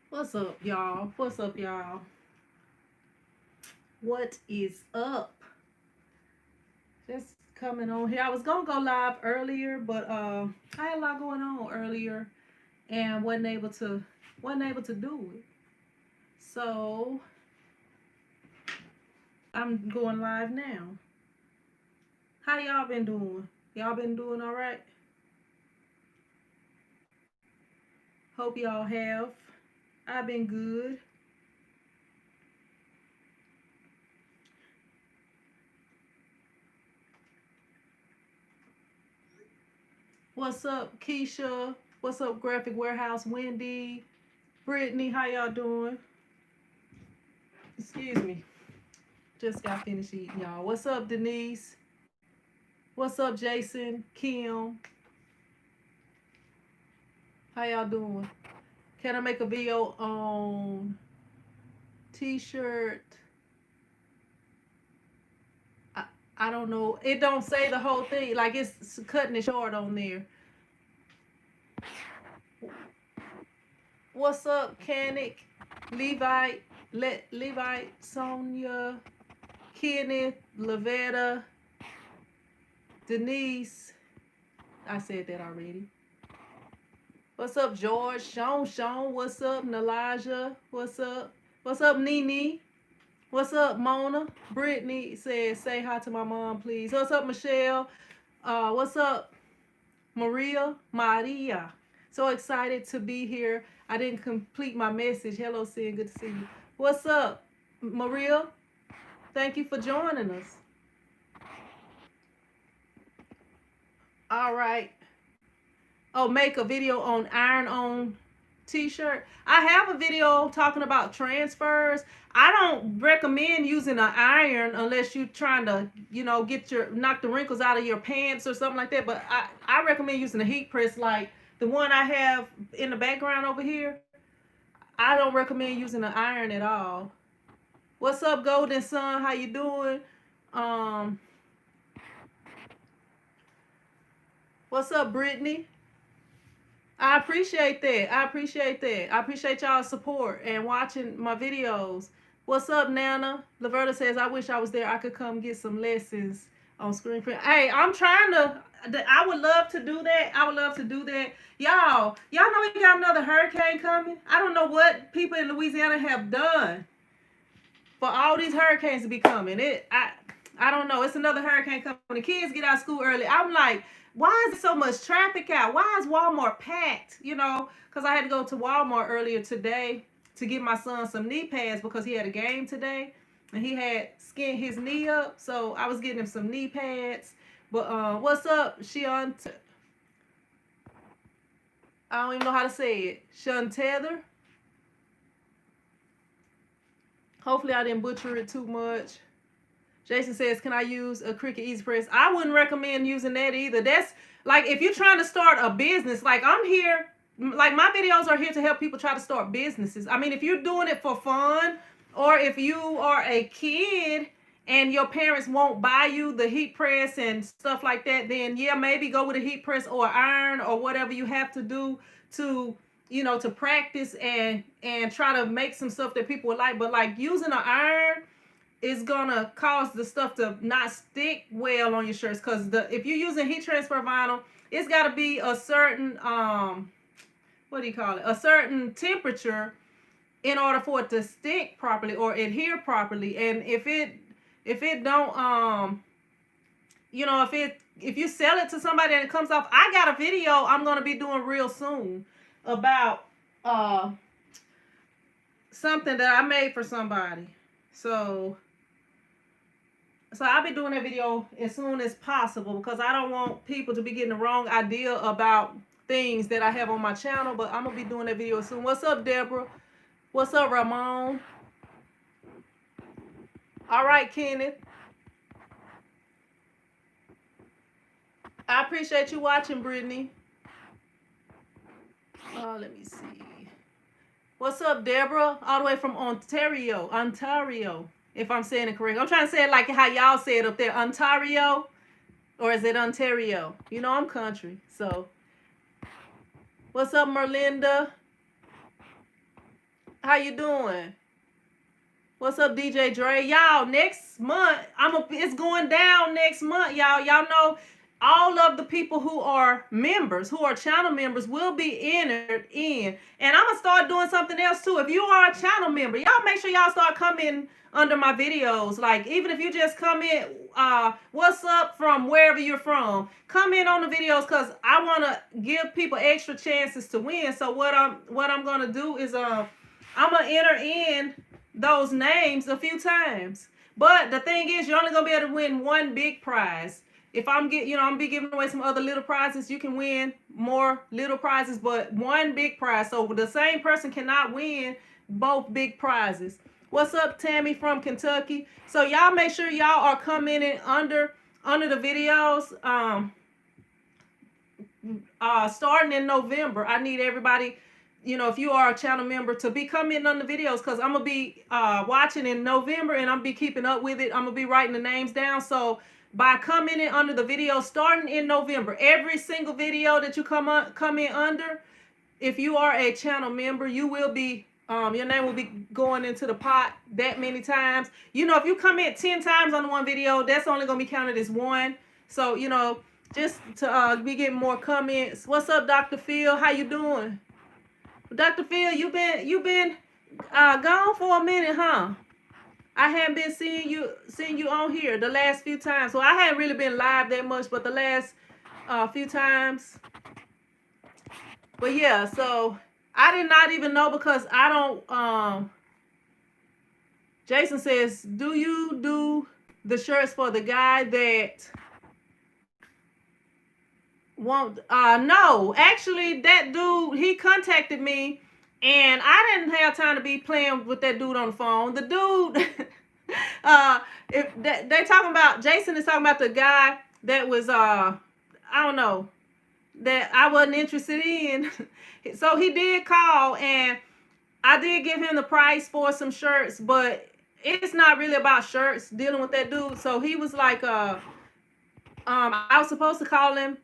What's up, y'all? What's up, y'all? What is up? Just coming on here. I was gonna go live earlier, but I had a lot going on earlier and wasn't able to do it. So I'm going live now. How y'all been doing? Y'all been doing all right? Hope y'all have. I've been good. What's up, Keisha? What's up, Graphic Warehouse? Wendy, Brittany, how y'all doing? Excuse me. Just got finished eating, y'all. What's up, Denise? What's up, Jason? Kim? How y'all doing? Can I make a video on t-shirt? I, I don't know. It don't say the whole thing. Like it's cutting it short on there. What's up, Canic? Levite, Levite, Sonia, Kenneth, Lavetta, Denise. I said that already. What's up, George? Sean. What's up, Nalaja? What's up? What's up, Nene? What's up, Mona? Brittany says, say hi to my mom, please. What's up, Michelle? What's up, Maria? So excited to be here. I didn't complete my message. Hello, Sin. Good to see you. What's up, Maria? Thank you for joining us. All right. Oh, make a video on iron-on t-shirt. I have a video talking about transfers. I don't recommend using an iron unless you're trying to, get knock the wrinkles out of your pants or something like that. But I recommend using a heat press like the one I have in the background over here. I don't recommend using an iron at all. What's up, Golden Sun? How you doing? Um, what's up, Brittany? I appreciate that. I appreciate that. I appreciate y'all's support and watching my videos. What's up, Nana? Laverta says, I wish I was there. I could come get some lessons on screen print. Hey, I'm trying to. I would love to do that. I would love to do that. Y'all know we got another hurricane coming? I don't know what people in Louisiana have done for all these hurricanes to be coming. I don't know. It's another hurricane coming. The kids get out of school early. I'm like, why is there so much traffic out? Why is Walmart packed? Because I had to go to Walmart earlier today to get my son some knee pads because he had a game today and he had skinned his knee up. So I was getting him some knee pads. But what's up, Shion? I don't even know how to say it. Shion Tether. Hopefully I didn't butcher it too much. Jason says, can I use a Cricut Easy Press? I wouldn't recommend using that either. That's like if you're trying to start a business, like I'm here, like my videos are here to help people try to start businesses. I mean, if you're doing it for fun or if you are a kid and your parents won't buy you the heat press and stuff like that, then yeah, maybe go with a heat press or iron or whatever you have to do to to practice and try to make some stuff that people would like. But like using an iron is gonna cause the stuff to not stick well on your shirts because if you're using heat transfer vinyl, it's got to be a certain what do you call it, a certain temperature in order for it to stick properly or adhere properly. And if it don't if you sell it to somebody and it comes off, I got a video I'm gonna be doing real soon about something that I made for somebody. So I'll be doing that video as soon as possible because I don't want people to be getting the wrong idea about things that I have on my channel. But I'm going to be doing that video soon. What's up, Deborah? What's up, Ramon? All right, Kenneth. I appreciate you watching, Brittany. Let me see. What's up, Deborah? All the way from Ontario. If I'm saying it correct. I'm trying to say it like how y'all say it up there. Ontario? Or is it Ontario? I'm country. So, what's up, Merlinda? How you doing? What's up, DJ Dre? Y'all, next month, it's going down next month, y'all. Y'all know all of the people who are members, who are channel members, will be entered in. And I'm gonna start doing something else too. If you are a channel member, y'all make sure y'all start coming under my videos. Like, even if you just come in, what's up from wherever you're from, come in on the videos, because I want to give people extra chances to win. So what I'm gonna do is I'm gonna enter in those names a few times. But the thing is, you're only gonna be able to win one big prize. If I'm gonna be giving away some other little prizes, you can win more little prizes, but one big prize. So the same person cannot win both big prizes. What's up, Tammy from Kentucky? So y'all make sure y'all are coming in under the videos. Starting in November, I need everybody, if you are a channel member, to be coming on the videos, because I'm going to be watching in November, and I'm going to be keeping up with it. I'm going to be writing the names down. So by coming in under the video starting in November, every single video that you come in under, if you are a channel member, you will be, your name will be going into the pot that many times. If you come in 10 times on one video, that's only going to be counted as one. So, just to be getting more comments. What's up, Dr. Phil? How you doing? Dr. Phil, you been gone for a minute, huh? I haven't been seeing you on here the last few times. So I haven't really been live that much, but the last few times. But yeah, so I did not even know, because I don't. Jason says, do you do the shirts for the guy that won't? No, actually, that dude, he contacted me, and I didn't have time to be playing with that dude on the phone. The dude, if they talking about, Jason is talking about the guy that was, I don't know, that I wasn't interested in. So he did call, and I did give him the price for some shirts, but it's not really about shirts dealing with that dude. So he was like, I was supposed to call him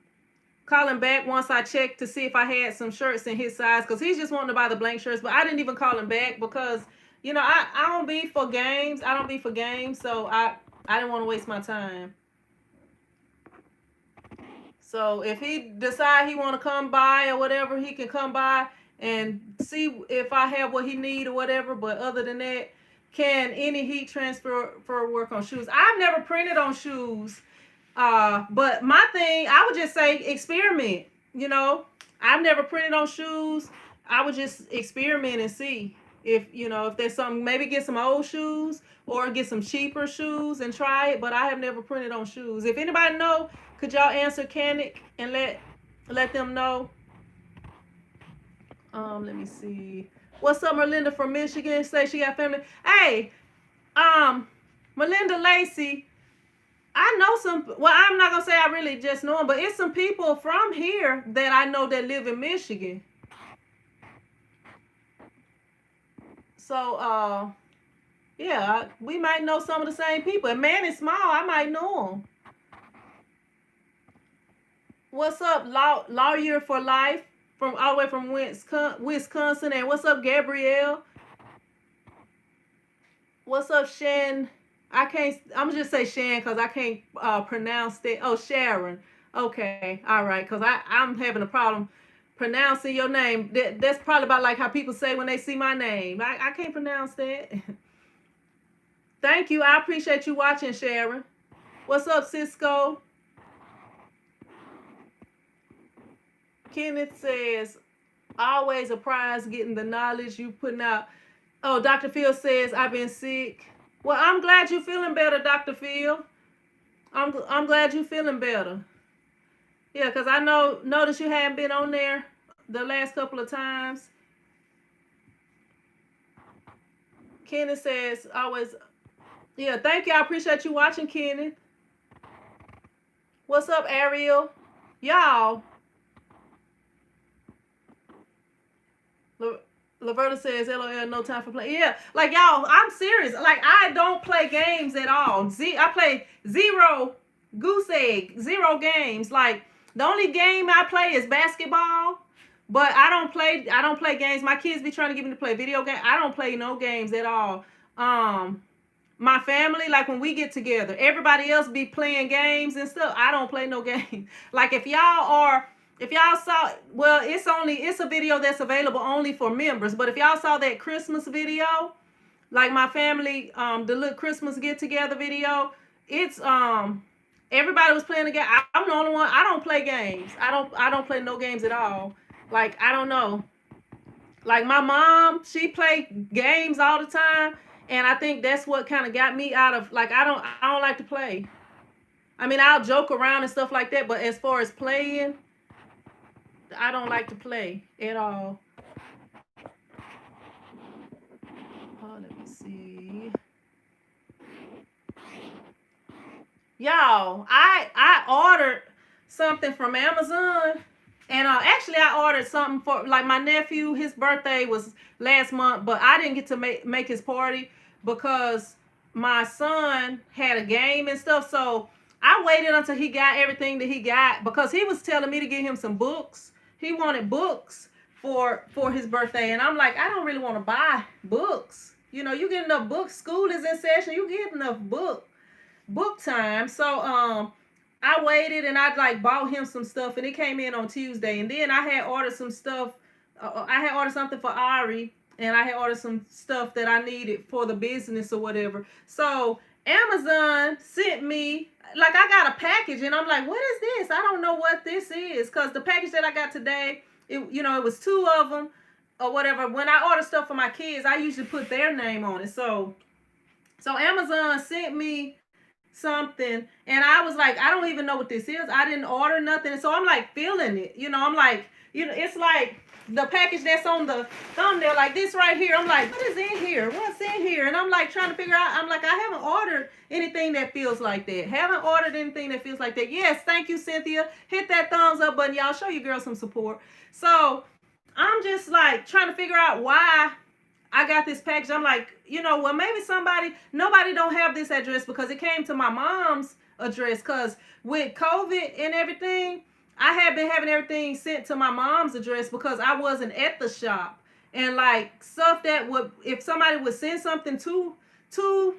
back once I checked to see if I had some shirts in his size, because he's just wanting to buy the blank shirts. But I didn't even call him back, because I don't be for games. So I didn't want to waste my time. So if he decide he want to come by or whatever, he can come by and see if I have what he need or whatever. But other than that, can any heat transfer work on shoes? I've never printed on shoes. But my thing, I would just say experiment. I've never printed on shoes. I would just experiment and see if there's something. Maybe get some old shoes or get some cheaper shoes and try it. But I have never printed on shoes. If anybody know, could y'all answer Canic and let them know? Let me see. What's up, Melinda from Michigan? Say she got family. Hey, Melinda Lacey. I know some, well, I'm not going to say I really just know them, but it's some people from here that I know that live in Michigan. So, yeah, we might know some of the same people. And man, it's small, I might know them. What's up, Lawyer for Life, from all the way from Wisconsin? And what's up, Gabrielle? What's up, Shan? I'm gonna just say Shan, because I can't pronounce it. Oh, Sharon. Okay, all right, because I'm having a problem pronouncing your name. That's probably about like how people say when they see my name. I can't pronounce that. Thank you. I appreciate you watching, Sharon. What's up, Cisco? Kenneth says, always a prize getting the knowledge you putting out. Oh, Dr. Phil says, I've been sick. Well, I'm glad you're feeling better, Dr. Phil. I'm glad you're feeling better. Yeah, because I noticed you haven't been on there the last couple of times. Kenneth says, always. Yeah, thank you. I appreciate you watching, Kenneth. What's up, Ariel? Y'all. Laverta says, LOL, no time for play. Yeah, like, y'all, I'm serious. Like, I don't play games at all. I play zero goose egg, zero games. Like, the only game I play is basketball. But I don't play games. My kids be trying to get me to play video games. I don't play no games at all. My family, like when we get together, everybody else be playing games and stuff. I don't play no games. Like if y'all saw, well, it's a video that's available only for members. But if y'all saw that Christmas video, like my family, the little Christmas get together video, it's everybody was playing the game. I'm the only one. I don't play games. I don't play no games at all. Like I don't know. Like my mom, she played games all the time, and I think that's what kind of got me out of like I don't like to play. I mean, I'll joke around and stuff like that, but as far as playing, I don't like to play at all. Oh, let me see. Y'all, I ordered something from Amazon, and actually I ordered something for like my nephew. His birthday was last month, but I didn't get to make his party because my son had a game and stuff. So I waited until he got everything that he got because he was telling me to get him some books. He wanted books for his birthday, and I'm like, I don't really want to buy books. You know, you get enough books. School is in session. You get enough book time. So I waited and I like bought him some stuff, and it came in on Tuesday. And then I had ordered some stuff. I had ordered something for Ari, and I had ordered some stuff that I needed for the business or whatever. So Amazon sent me, like I got a package, and I'm like, what is this? I don't know what this is, because the package that I got today, it was two of them or whatever. When I order stuff for my kids, I usually put their name on it. So Amazon sent me something, and I was like, I don't even know what this is. I didn't order nothing. So I'm like feeling it. I'm like, it's like the package that's on the thumbnail, like this right here. I'm like, what is in here? What's in here? And I'm like trying to figure out. I'm like, I haven't ordered anything that feels like that. Haven't ordered anything that feels like that. Yes, thank you, Cynthia. Hit that thumbs up button, y'all. Show your girl some support. So I'm just like trying to figure out why I got this package. I'm like, well, maybe nobody don't have this address because it came to my mom's address. Because with COVID and everything, I had been having everything sent to my mom's address because I wasn't at the shop. And like stuff that if somebody would send something to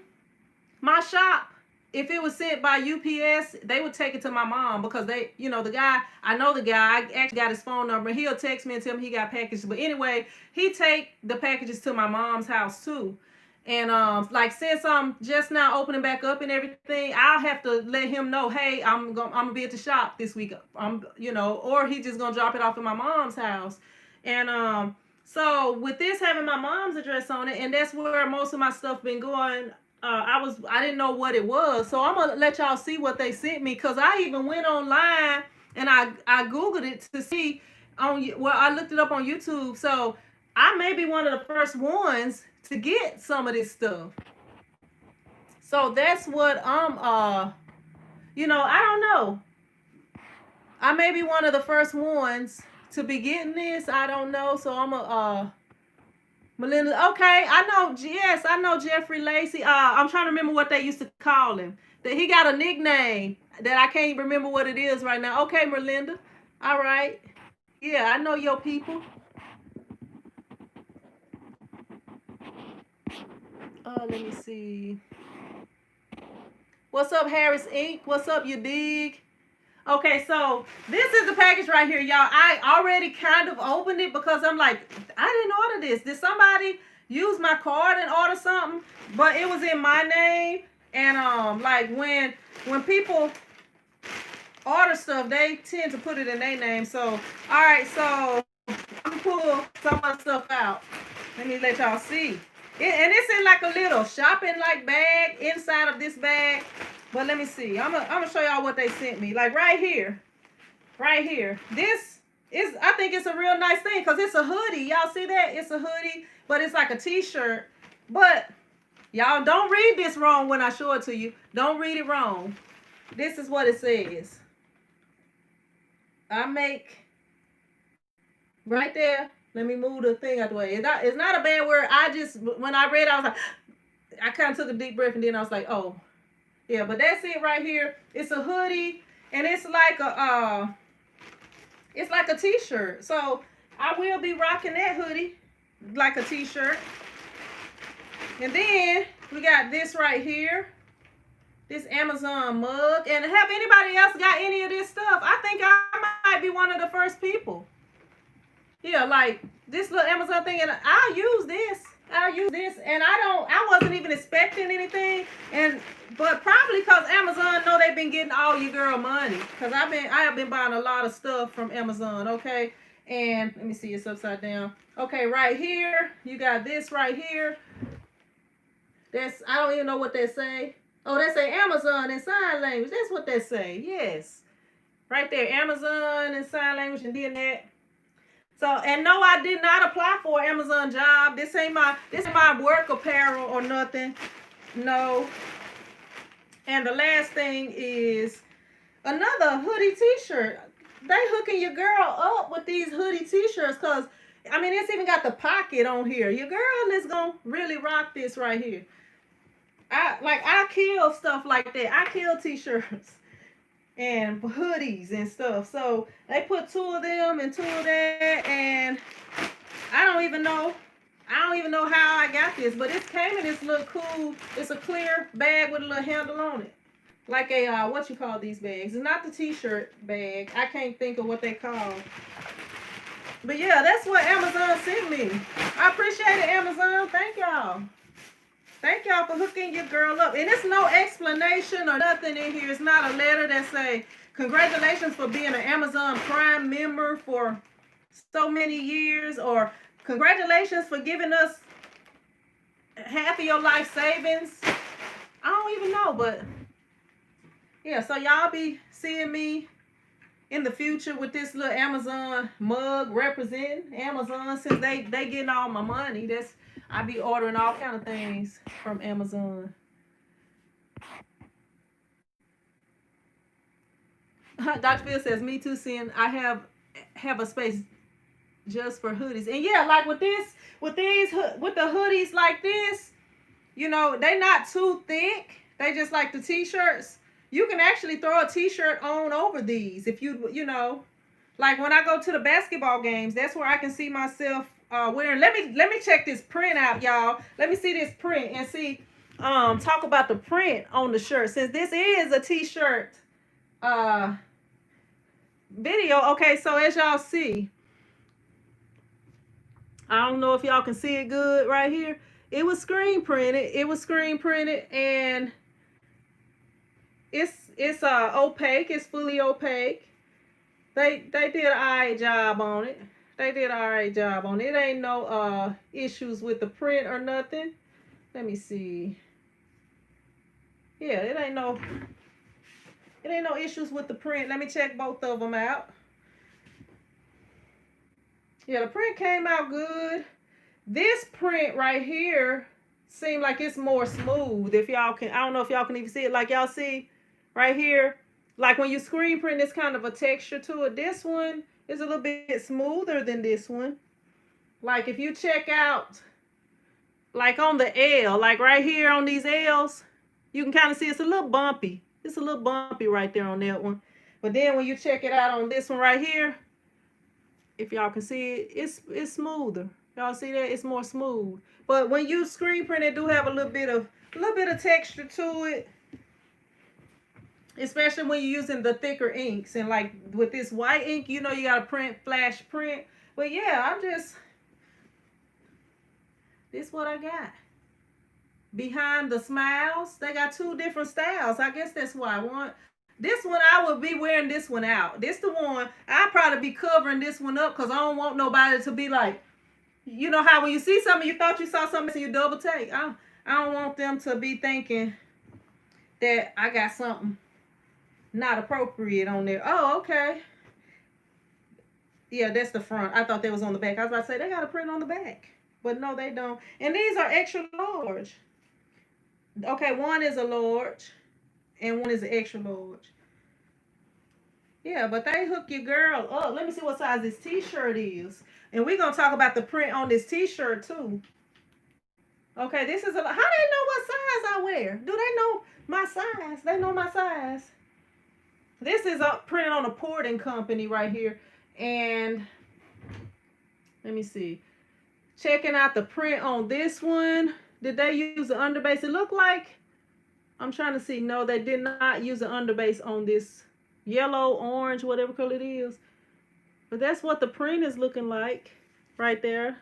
my shop, if it was sent by UPS, they would take it to my mom because I know the guy, I actually got his phone number. He'll text me and tell me he got packages. But anyway, he take the packages to my mom's house too. And like since I'm just now opening back up and everything, I'll have to let him know, hey, I'm gonna be at the shop this week. Or he just gonna drop it off at my mom's house. And so with this having my mom's address on it, and that's where most of my stuff been going. I didn't know what it was, so I'm gonna let y'all see what they sent me, because I even went online and I googled it to see I looked it up on YouTube. So I may be one of the first ones to get some of this stuff. So that's what I don't know. I may be one of the first ones to be getting this. I don't know. So I'm Melinda. Okay, I know Jeffrey Lacey. I'm trying to remember what they used to call him. That he got a nickname that I can't remember what it is right now. Okay, Melinda. All right. Yeah, I know your people. Let me see. What's up, Harris Inc? What's up, you dig? Okay, so this is the package right here, y'all. I already kind of opened it because I'm like, I didn't order this. Did somebody use my card and order something? But it was in my name. And like when people order stuff, they tend to put it in their name. So, all right, so I'm gonna pull some of the stuff out. Let me let y'all see. And it's in like a little shopping like bag inside of this bag. But let me see. I'm gonna show y'all what they sent me. Like right here. This is, I think it's a real nice thing because it's a hoodie. Y'all see that? It's a hoodie, but it's like a t-shirt. But y'all don't read this wrong when I show it to you. Don't read it wrong. This is what it says. I make right there. Let me move the thing out the way. It's not a bad word. When I read it, I was like, I kind of took a deep breath, and then I was like, oh, yeah. But that's it right here. It's a hoodie, and it's like a t-shirt. So I will be rocking that hoodie like a t-shirt. And then we got this right here. This Amazon mug. And have anybody else got any of this stuff? I think I might be one of the first people. Yeah, like this little Amazon thing, and I'll use this. And I wasn't even expecting anything. But probably because Amazon know they've been getting all your girl money. Because I have been buying a lot of stuff from Amazon, okay? And let me see, it's upside down. Okay, right here, you got this right here. I don't even know what they say. Oh, they say Amazon in sign language. That's what they say. Yes. Right there, Amazon in sign language, and then that. So, and no, I did not apply for an Amazon job. This ain't my work apparel or nothing. No. And the last thing is another hoodie t-shirt. They hooking your girl up with these hoodie t-shirts because, I mean, it's even got the pocket on here. Your girl is going to really rock this right here. I kill stuff like that. I kill t-shirts and hoodies and stuff. So they put 2 of them and 2 of that, and I don't even know how I got this, but it came in this little cool, it's a clear bag with a little handle on it. Like a, what you call these bags? It's not the t-shirt bag. I can't think of what they call. But yeah, that's what Amazon sent me. I appreciate it, Amazon. Thank y'all. Thank y'all for hooking your girl up. And it's no explanation or nothing in here. It's not a letter that say, congratulations for being an Amazon Prime member for so many years, or congratulations for giving us half of your life savings. I don't even know, but yeah, so y'all be seeing me in the future with this little Amazon mug representing Amazon, since they getting all my money. I be ordering all kind of things from Amazon. Dr. Phil says, me too, seeing I have a space just for hoodies. And yeah, like with the hoodies like this, you know, they not too thick. They just like the t-shirts. You can actually throw a t-shirt on over these if you know, like when I go to the basketball games, that's where I can see myself wearing. Let me check this print out, y'all. Let me see this print and see, talk about the print on the shirt, since this is a t-shirt video. Okay, so as y'all see, I don't know if y'all can see it good right here. It was screen printed. And it's opaque. It's fully opaque. They did an alright job on it. It ain't no issues with the print or nothing. Let me see. Yeah, it ain't no issues with the print. Let me check both of them out. Yeah, the print came out good. This print right here seemed like it's more smooth. If y'all can, I don't know if y'all can even see it. Like y'all see right here, like when you screen print, it's kind of a texture to it. This one is a little bit smoother than this one. Like if you check out, like on the L, like right here on these L's, you can kind of see it's a little bumpy. It's a little bumpy right there on that one. But then when you check it out on this one right here, if y'all can see it, it's smoother. Y'all see that? It's more smooth. But when you screen print, it do have a little bit of texture to it. Especially when you're using the thicker inks. And like with this white ink, you know you gotta print, flash print. But yeah, this what I got. Behind the smiles, they got 2 different styles. I guess that's why this one I will be wearing this one out. This the one I'll probably be covering this one up, because I don't want nobody to be like, you know how when you see something, you thought you saw something, so you double take. I don't want them to be thinking that I got something not appropriate on there. Oh, okay. Yeah, that's the front. I thought that was on the back. I was about to say they got a print on the back, but no, they don't. And these are extra large. Okay, one is a large and one is an extra large. Yeah, but they hook your girl up. Let me see what size this t-shirt is. And we're going to talk about the print on this t-shirt too. Okay, this is how they know what size I wear? Do they know my size? They know my size. This is printed on a porting company right here. And Let me see. Checking out the print on this one. Did they use the underbase? It looked like, I'm trying to see. No, they did not use the underbase on this yellow, orange, whatever color it is. But that's what the print is looking like right there.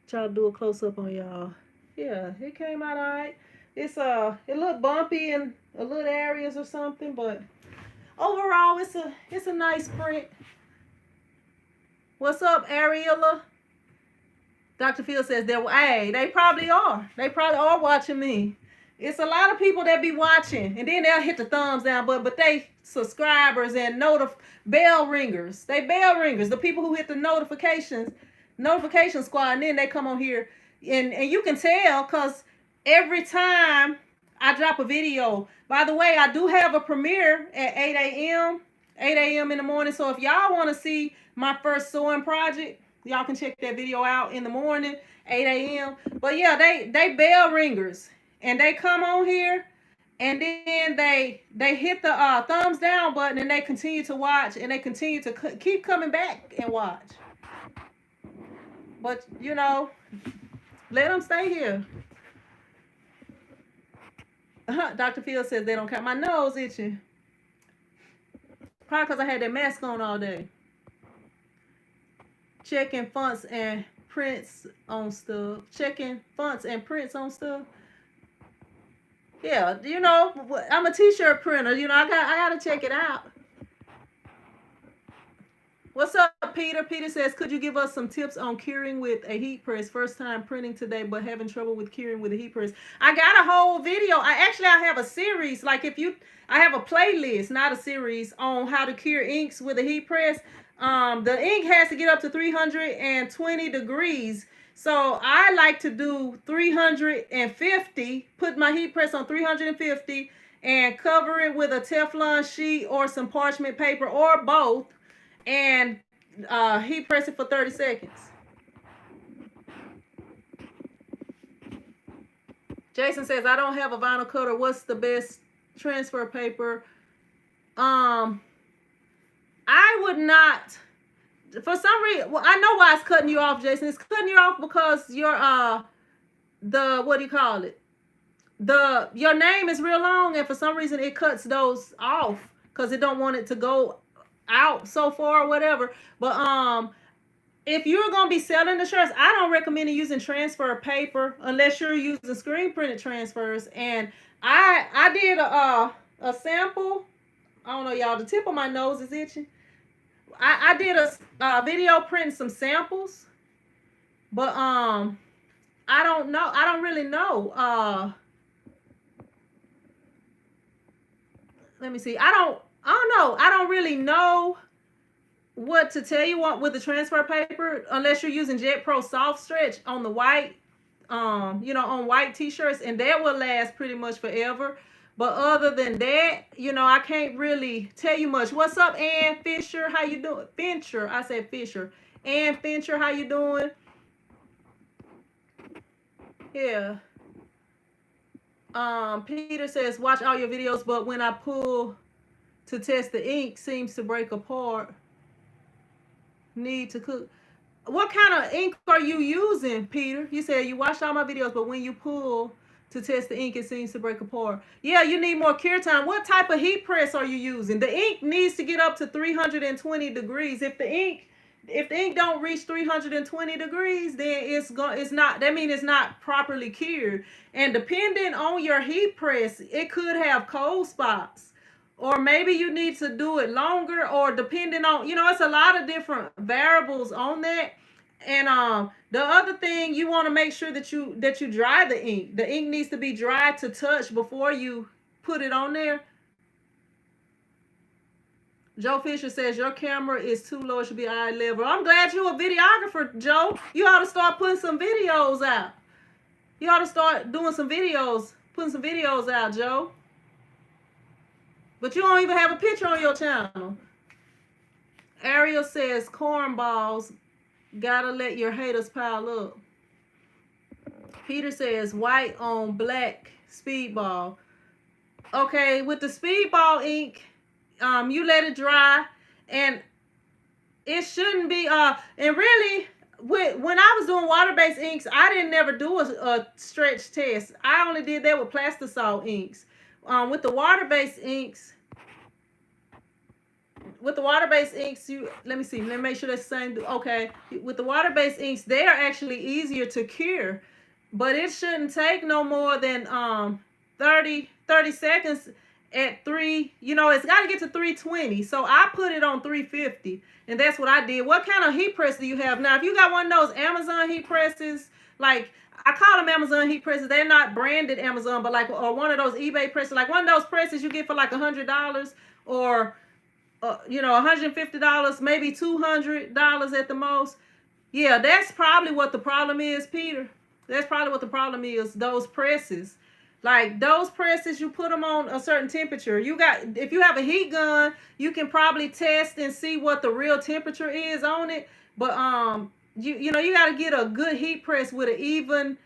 Try to do a close up on y'all. Yeah, it came out all right. It looked bumpy in a little areas or something, but overall it's a nice print. What's up, Ariella? Dr. Phil says hey, they probably are. They probably are watching me. It's a lot of people that be watching, and then they'll hit the thumbs down, but they subscribers and bell ringers. They bell ringers. The people who hit the notification squad, and then they come on here, and you can tell because every time I drop a video. By the way, I do have a premiere at 8 a.m. in the morning. So if y'all want to see my first sewing project, y'all can check that video out in the morning, 8 a.m. But yeah, they bell ringers, and they come on here, and then they hit the thumbs down button, and they continue to watch, and they continue to keep coming back and watch. But you know, let them stay here. Dr. Phil says they don't count. My nose itching. Probably because I had that mask on all day. Checking fonts and prints on stuff. Checking fonts and prints on stuff. Yeah, you know, I'm a t-shirt printer. You know, I gotta check it out. What's up, Peter? Peter says, could you give us some tips on curing with a heat press? First time printing today, but having trouble with curing with a heat press. I got a whole video. I have a series. Like I have a playlist, not a series, on how to cure inks with a heat press. The ink has to get up to 320 degrees. So I like to do 350, put my heat press on 350 and cover it with a Teflon sheet or some parchment paper or both, and heat press it for 30 seconds. Jason says, I don't have a vinyl cutter. What's the best transfer paper? I would not, for some reason, well, I know why it's cutting you off, Jason. It's cutting you off because your what do you call it? Your name is real long, and for some reason it cuts those off because it don't want it to go out so far or whatever. But if you're gonna be selling the shirts, I don't recommend using transfer paper unless you're using screen printed transfers. And I did a sample. I don't know, y'all, the tip of my nose is itching. I did a video printing some samples, but I don't know. I don't really know. Let me see. I don't know. I don't really know what to tell you with the transfer paper unless you're using Jet Pro Soft Stretch on the white, on white t-shirts, and that will last pretty much forever. But other than that, I can't really tell you much. What's up, Ann Fisher? How you doing? Fincher. I said Fisher. Ann Fincher, how you doing? Yeah. Peter says, watch all your videos, but when I pull to test the ink, seems to break apart. Need to cook. What kind of ink are you using, Peter? You said you watched all my videos, but when you pull to test the ink, it seems to break apart. Yeah, you need more cure time. What type of heat press are you using? The ink needs to get up to 320 degrees. If the ink don't reach 320 degrees, then that means it's not properly cured. And depending on your heat press, it could have cold spots, or maybe you need to do it longer, or depending on, it's a lot of different variables on that. And the other thing, you want to make sure that you dry the ink. The ink needs to be dry to touch before you put it on there. Joe Fisher says your camera is too low. It should be eye level. I'm glad you're a videographer, Joe. You ought to start putting some videos out. You ought to start doing some videos, putting some videos out, Joe. But you don't even have a picture on your channel. Ariel says cornballs. Gotta let your haters pile up. Peter says white on black speedball. Okay, with the speedball ink, you let it dry, and it shouldn't be and really when I was doing water-based inks, I didn't never do a stretch test. I only did that with plastisol inks. With the water-based inks, you let me see, let me make sure that's the same. Okay, with the water-based inks, they are actually easier to cure, but it shouldn't take no more than 30 seconds at 3, it's got to get to 320. So I put it on 350, and that's what I did. What kind of heat press do you have? Now, if you got one of those Amazon heat presses, like I call them Amazon heat presses, they're not branded Amazon, but like, or one of those eBay presses, like one of those presses you get for like $100, or $150, maybe $200 at the most. Yeah, that's probably what the problem is, Peter. That's probably what the problem is. Those presses, like those presses, you put them on a certain temperature. If you have a heat gun, you can probably test and see what the real temperature is on it. But you got to get a good heat press with an even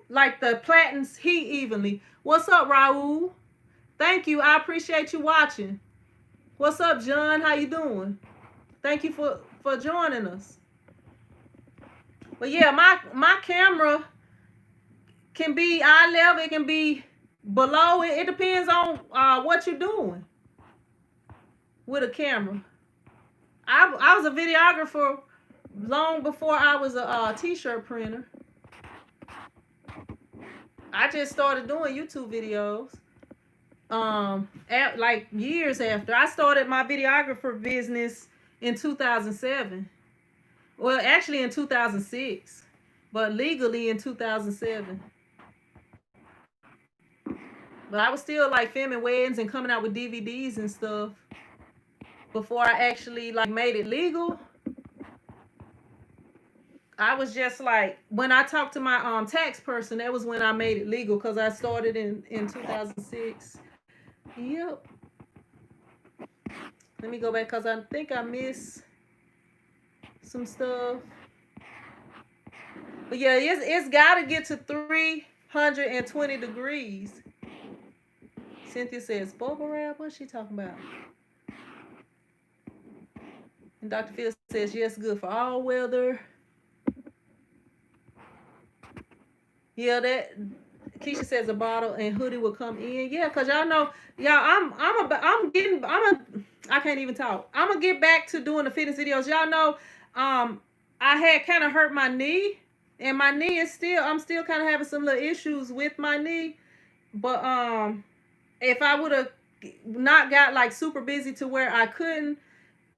like the platens heat evenly. What's up, Raul? Thank you. I appreciate you watching. What's up, John? How you doing? Thank you for joining us. But yeah, my camera can be eye level. It can be below it. It depends on what you're doing with a camera. I was a videographer long before I was a t-shirt printer. I just started doing YouTube videos. Like years after. I started my videographer business in 2007. Well, actually in 2006, but legally in 2007. But I was still like filming weddings and coming out with DVDs and stuff before I actually like made it legal. I was just like, when I talked to my tax person, that was when I made it legal, because I started in 2006. Yep. Let me go back, because I think I missed some stuff. But yeah, it's got to get to 320 degrees. Cynthia says, bubble wrap? What's she talking about? And Dr. Phil says, yes, good for all weather. Yeah, that Keisha says a bottle and hoodie will come in. Yeah, cause y'all know, I can't even talk. I'm gonna get back to doing the fitness videos. Y'all know, I had kind of hurt my knee, and my knee is I'm still kind of having some little issues with my knee. But if I would have not got like super busy to where I couldn't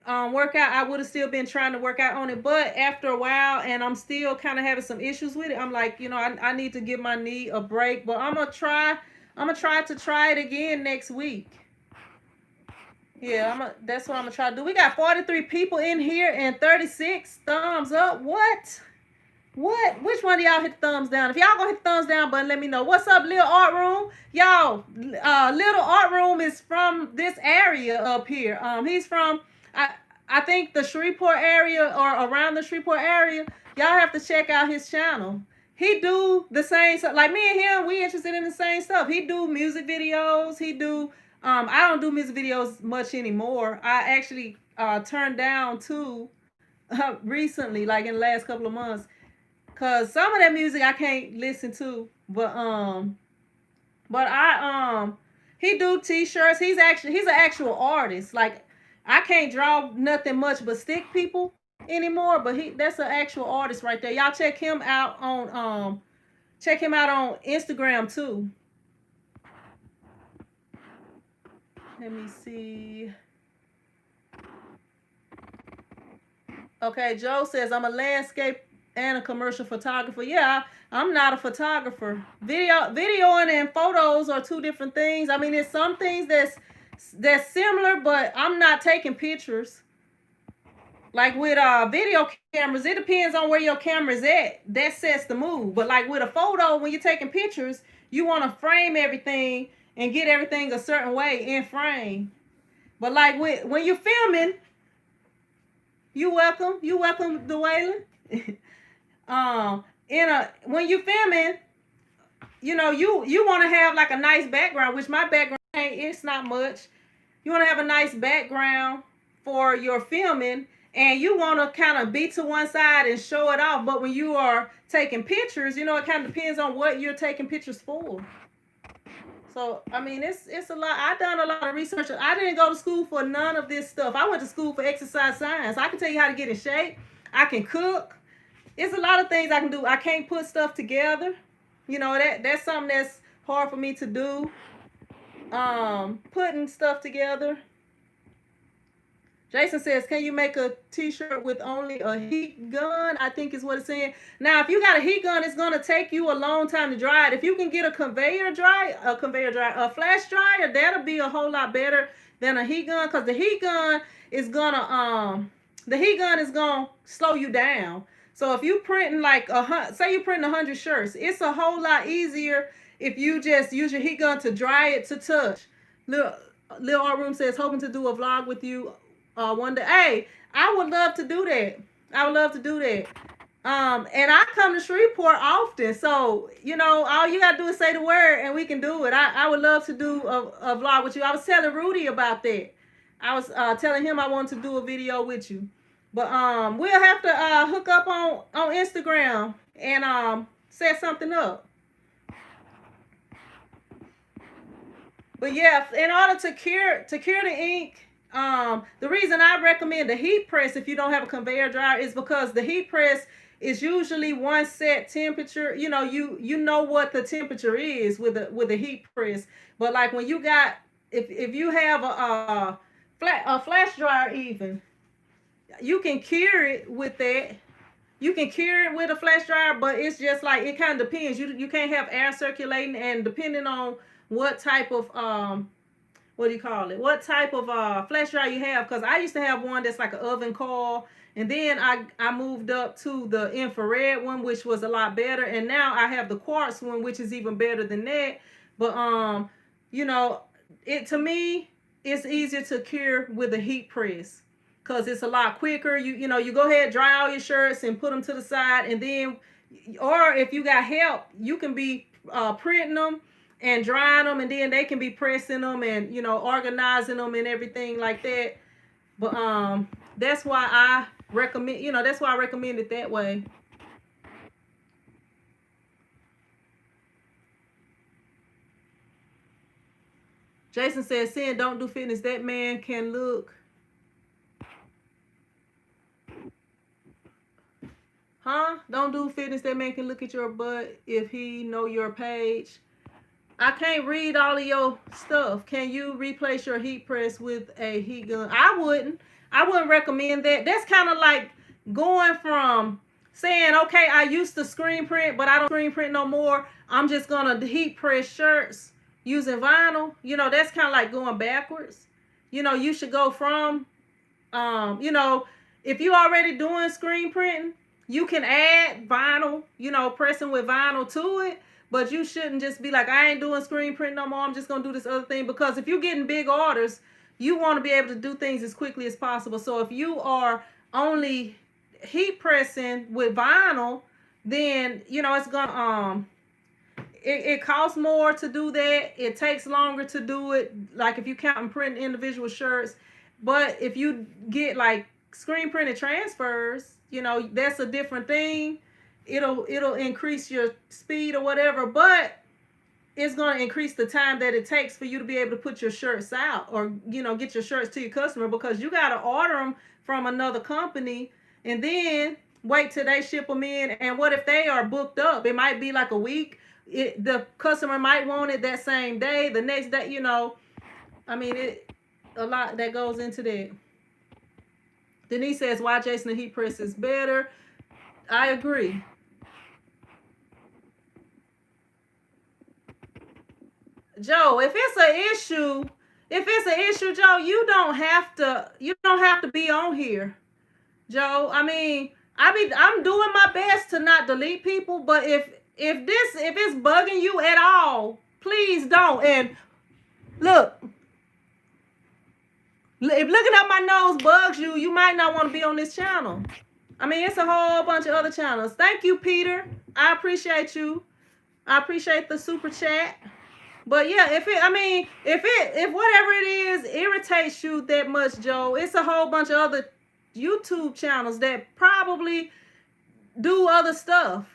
work out, I would have still been trying to work out on it. But after a while, and I'm still kind of having some issues with it, I'm like, I need to give my knee a break. But I'm gonna try it again next week. Yeah, that's what I'm gonna try to do. We got 43 people in here and 36 thumbs up. What? Which one of y'all hit the thumbs down? If y'all gonna hit the thumbs down button, let me know. What's up, Little Art Room? Y'all, Little Art Room is from this area up here. He's from, I think, the Shreveport area, or around the Shreveport area. Y'all have to check out his channel. He do the same stuff. Like me and him, we interested in the same stuff. He do music videos. He do, I don't do music videos much anymore. I actually turned down 2 recently, like in the last couple of months. Cause some of that music I can't listen to, but he do t-shirts. He's an actual artist. Like, I can't draw nothing much but stick people anymore, but that's an actual artist right there. Y'all check him out on Instagram too. Let me see. Okay, Joe says, I'm a landscape and a commercial photographer. Yeah, I'm not a photographer. Videoing and photos are 2 different things. I mean, there's some things that's similar, but I'm not taking pictures. Like with video cameras, it depends on where your camera's at. That sets the mood. But like with a photo, when you're taking pictures, you want to frame everything and get everything a certain way in frame. But like when you're filming, you welcome, Dwaylen. When you're filming, you want to have like a nice background, which my background it's not much. You want to have a nice background, for your filming, and you want to kind of be to one side and show it off. But when you are taking pictures, you know, it kind of depends on what you're taking pictures for. So I mean, it's a lot. I done a lot of research. I didn't go to school for none of this stuff. I went to school for exercise science. I can tell you how to get in shape. I can cook. It's a lot of things I can do. I can't put stuff together. You know, that's something that's hard for me to do. Putting stuff together. Jason says, can you make a t-shirt with only a heat gun? I think is what it's saying. Now, if you got a heat gun, it's going to take you a long time to dry it. If you can get a flash dryer, that'll be a whole lot better than a heat gun, because the heat gun is going to slow you down. So if you printing like say you printing 100 shirts, it's a whole lot easier if you just use your heat gun to dry it to touch. Lil Art Room says, hoping to do a vlog with you one day. Hey, I would love to do that. And I come to Shreveport often, so you know, all you gotta do is say the word and we can do it. I would love to do a vlog with you. I was telling Rudy about that. I was telling him I wanted to do a video with you. But we'll have to hook up on Instagram and set something up. But yeah, in order to cure the ink, the reason I recommend the heat press if you don't have a conveyor dryer is because the heat press is usually one set temperature. You know, you know what the temperature is with a heat press. But like when you got, if you have a flash dryer even, you can cure it with that. You can cure it with a flash dryer, but it's just like, it kind of depends. You can't have air circulating, and depending on what type of what type of flash dryer you have, because I used to have one that's like an oven coil, and then I moved up to the infrared one, which was a lot better, and now I have the quartz one, which is even better than that. But you know, to me it's easier to cure with a heat press, because it's a lot quicker. You know, you go ahead, dry all your shirts and put them to the side, and then, or if you got help, you can be printing them and drying them, and then they can be pressing them and, you know, organizing them and everything like that. But that's why I recommend, you know, that's why I recommend it that way. Jason says, "Sin, don't do fitness. That man can look." Huh? Don't do fitness. That man can look at your butt if he know your page. I can't read all of your stuff. Can you replace your heat press with a heat gun? I wouldn't recommend that. That's kind of like going from saying, okay, I used to screen print, but I don't screen print no more. I'm just going to heat press shirts using vinyl. You know, that's kind of like going backwards. You know, you should go from, you know, if you already doing screen printing, you can add vinyl, you know, pressing with vinyl to it. But you shouldn't just be like, I ain't doing screen print no more, I'm just going to do this other thing. Because if you're getting big orders, you want to be able to do things as quickly as possible. So if you are only heat pressing with vinyl, then, you know, it's going to, it costs more to do that. It takes longer to do it. Like if you count and print individual shirts. But if you get like screen printed transfers, you know, that's a different thing. It'll increase your speed or whatever, but it's going to increase the time that it takes for you to be able to put your shirts out, or, you know, get your shirts to your customer, because you got to order them from another company and then wait till they ship them in. And what if they are booked up? It might be like a week. The customer might want it that same day, the next day, you know. I mean, a lot that goes into that. Denise says, why Jason the heat press is better. I agree. Joe, if it's an issue, Joe, you don't have to be on here, Joe. I mean, I'm doing my best to not delete people, but if it's bugging you at all, please don't. And look, if looking at my nose bugs you, you might not want to be on this channel. I mean, it's a whole bunch of other channels. Thank you, Peter. I appreciate you. I appreciate the super chat. But yeah, if whatever it is irritates you that much, Joe, it's a whole bunch of other YouTube channels that probably do other stuff.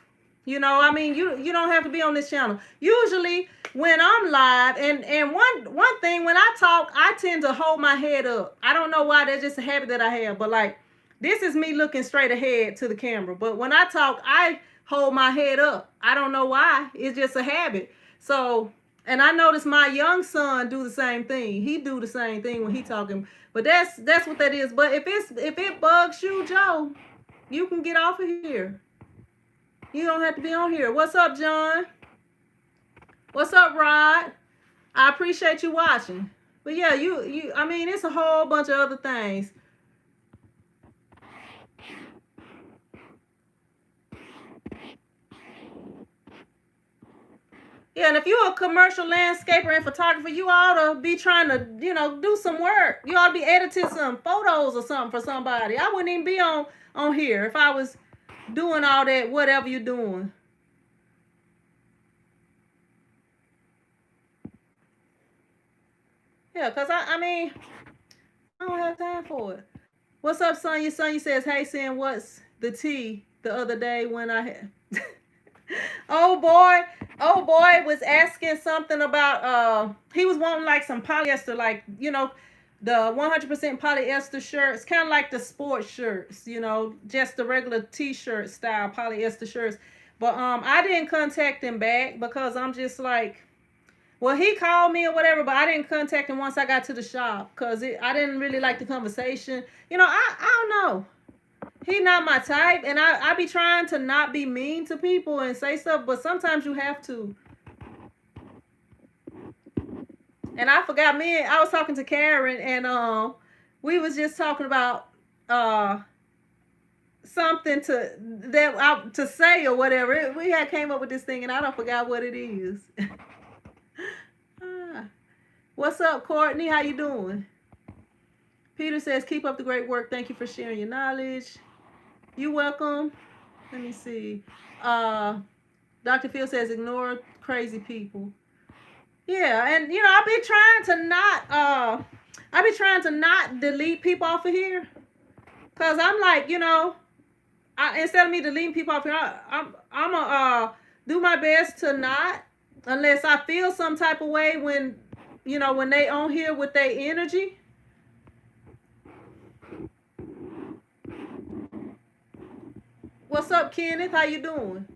You know, I mean, you don't have to be on this channel. Usually when I'm live, and one thing, when I talk, I tend to hold my head up. I don't know why, that's just a habit that I have. But like, this is me looking straight ahead to the camera. But when I talk, I hold my head up. I don't know why. It's just a habit. So, and I notice my young son do the same thing. He do the same thing when he talking. But that's what that is. But if it bugs you, Joe, you can get off of here. You don't have to be on here. What's up, John? What's up, Rod? I appreciate you watching. But yeah, I mean, it's a whole bunch of other things. Yeah, and if you're a commercial landscaper and photographer, you ought to be trying to, do some work. You ought to be editing some photos or something for somebody. I wouldn't even be on here if I was doing all that, whatever you're doing. Yeah, because I mean, I don't have time for it. What's up, Sonya? Sonya says, hey, Sam, what's the tea the other day when I had... oh boy was asking something about, he was wanting like some polyester, like, the 100% polyester shirts, kind of like the sports shirts, just the regular t-shirt style polyester shirts. But I didn't contact him back because I'm just like, well, he called me or whatever, but I didn't contact him once I got to the shop because I didn't really like the conversation. I don't know. He not my type, and I be trying to not be mean to people and say stuff, but sometimes you have to. And I forgot, I was talking to Karen, and we was just talking about something to say or whatever. We had came up with this thing, and I don't forgot what it is. What's up, Courtney? How you doing? Peter says, keep up the great work. Thank you for sharing your knowledge. You're welcome. Let me see. Dr. Phil says, ignore crazy people. Yeah, and I've been trying to not delete people off of here. Cause I'm like, instead of me deleting people off here, I'm gonna do my best to not, unless I feel some type of way when they on here with their energy. What's up, Kenneth? How you doing?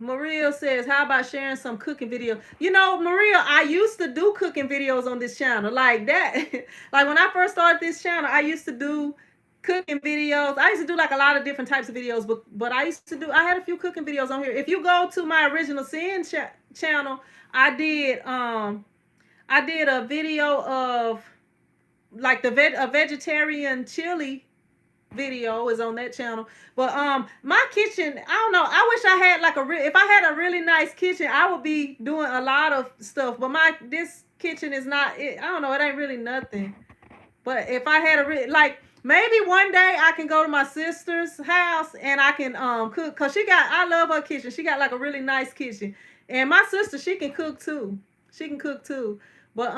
Maria says, how about sharing some cooking videos? Maria, I used to do cooking videos on this channel. Like that. Like when I first started this channel, I used to do cooking videos. I used to do like a lot of different types of videos, but I had a few cooking videos on here. If you go to my original Sin channel, I did a video of like a vegetarian chili video is on that channel. But my kitchen, I don't know, I wish I had like if I had a really nice kitchen, I would be doing a lot of stuff. But this kitchen is not, I don't know, it ain't really nothing. But if I had like maybe one day I can go to my sister's house and I can cook, cause I love her kitchen. She got like a really nice kitchen. And my sister, she can cook too. But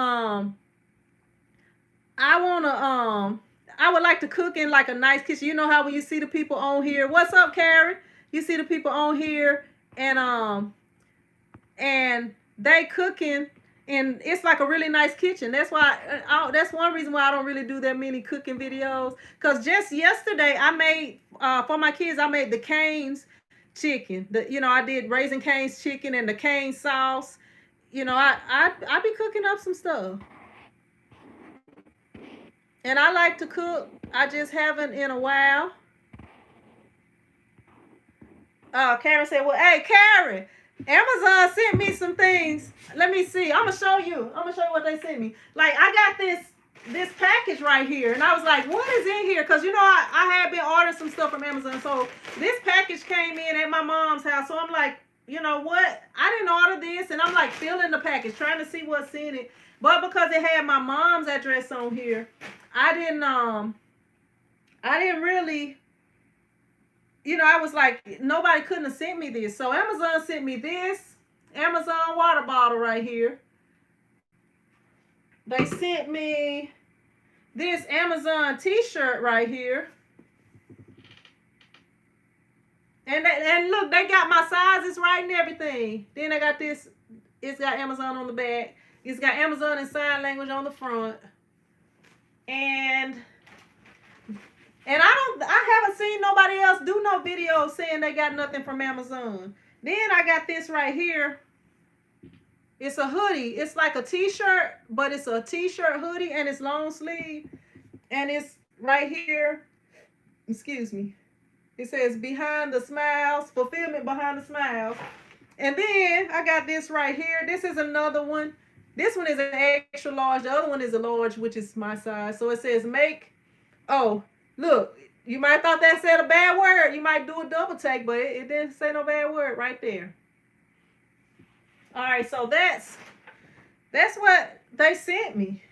I would like to cook in like a nice kitchen. You know how when you see the people on here, what's up, Karen? You see the people on here and they cooking and it's like a really nice kitchen. That's why that's one reason why I don't really do that many cooking videos. Cause just yesterday I made for my kids, I made the Cane's chicken. I did Raising Cane's chicken and the Cane sauce. I be cooking up some stuff. And I like to cook. I just haven't in a while. Karen said, well, hey, Karen, Amazon sent me some things. Let me see. I'm going to show you what they sent me. Like, I got this package right here. And I was like, what is in here? Because, I had been ordering some stuff from Amazon. So this package came in at my mom's house. So I'm like, you know what? I didn't order this. And I'm like filling the package, trying to see what's in it. But because it had my mom's address on here, I didn't really, I was like, nobody couldn't have sent me this. So Amazon sent me this Amazon water bottle right here. they sent me this Amazon t-shirt right here. And look, they got my sizes right and everything. Then they got this. It's got Amazon on the back. It's got Amazon in sign language on the front. And I haven't seen nobody else do no video saying they got nothing from Amazon. Then I got this right here. It's a hoodie. It's like a t-shirt, but it's a t-shirt hoodie and it's long sleeve. And it's right here. Excuse me. It says behind the smiles, fulfillment behind the smiles. And then I got this right here. This is another one. This one is an extra large. The other one is a large, which is my size. So it says make. Oh, look. You might thought that said a bad word. You might do a double take, but it didn't say no bad word right there. All right, so that's what they sent me.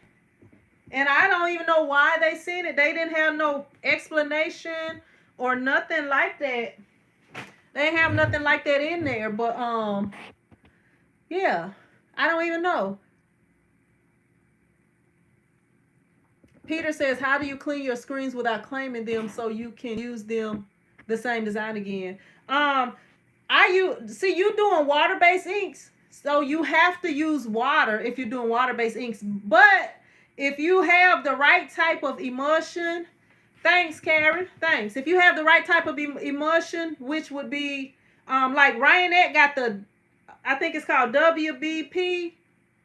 And I don't even know why they sent it. They didn't have no explanation or nothing like that. They didn't have nothing like that in there. But yeah, I don't even know. Peter says, how do you clean your screens without claiming them so you can use them the same design again? You doing water-based inks, so you have to use water if you're doing water-based inks. But if you have the right type of emulsion, thanks, Karen, thanks. If you have the right type of emulsion, which would be like Ryanette got the, I think it's called WBP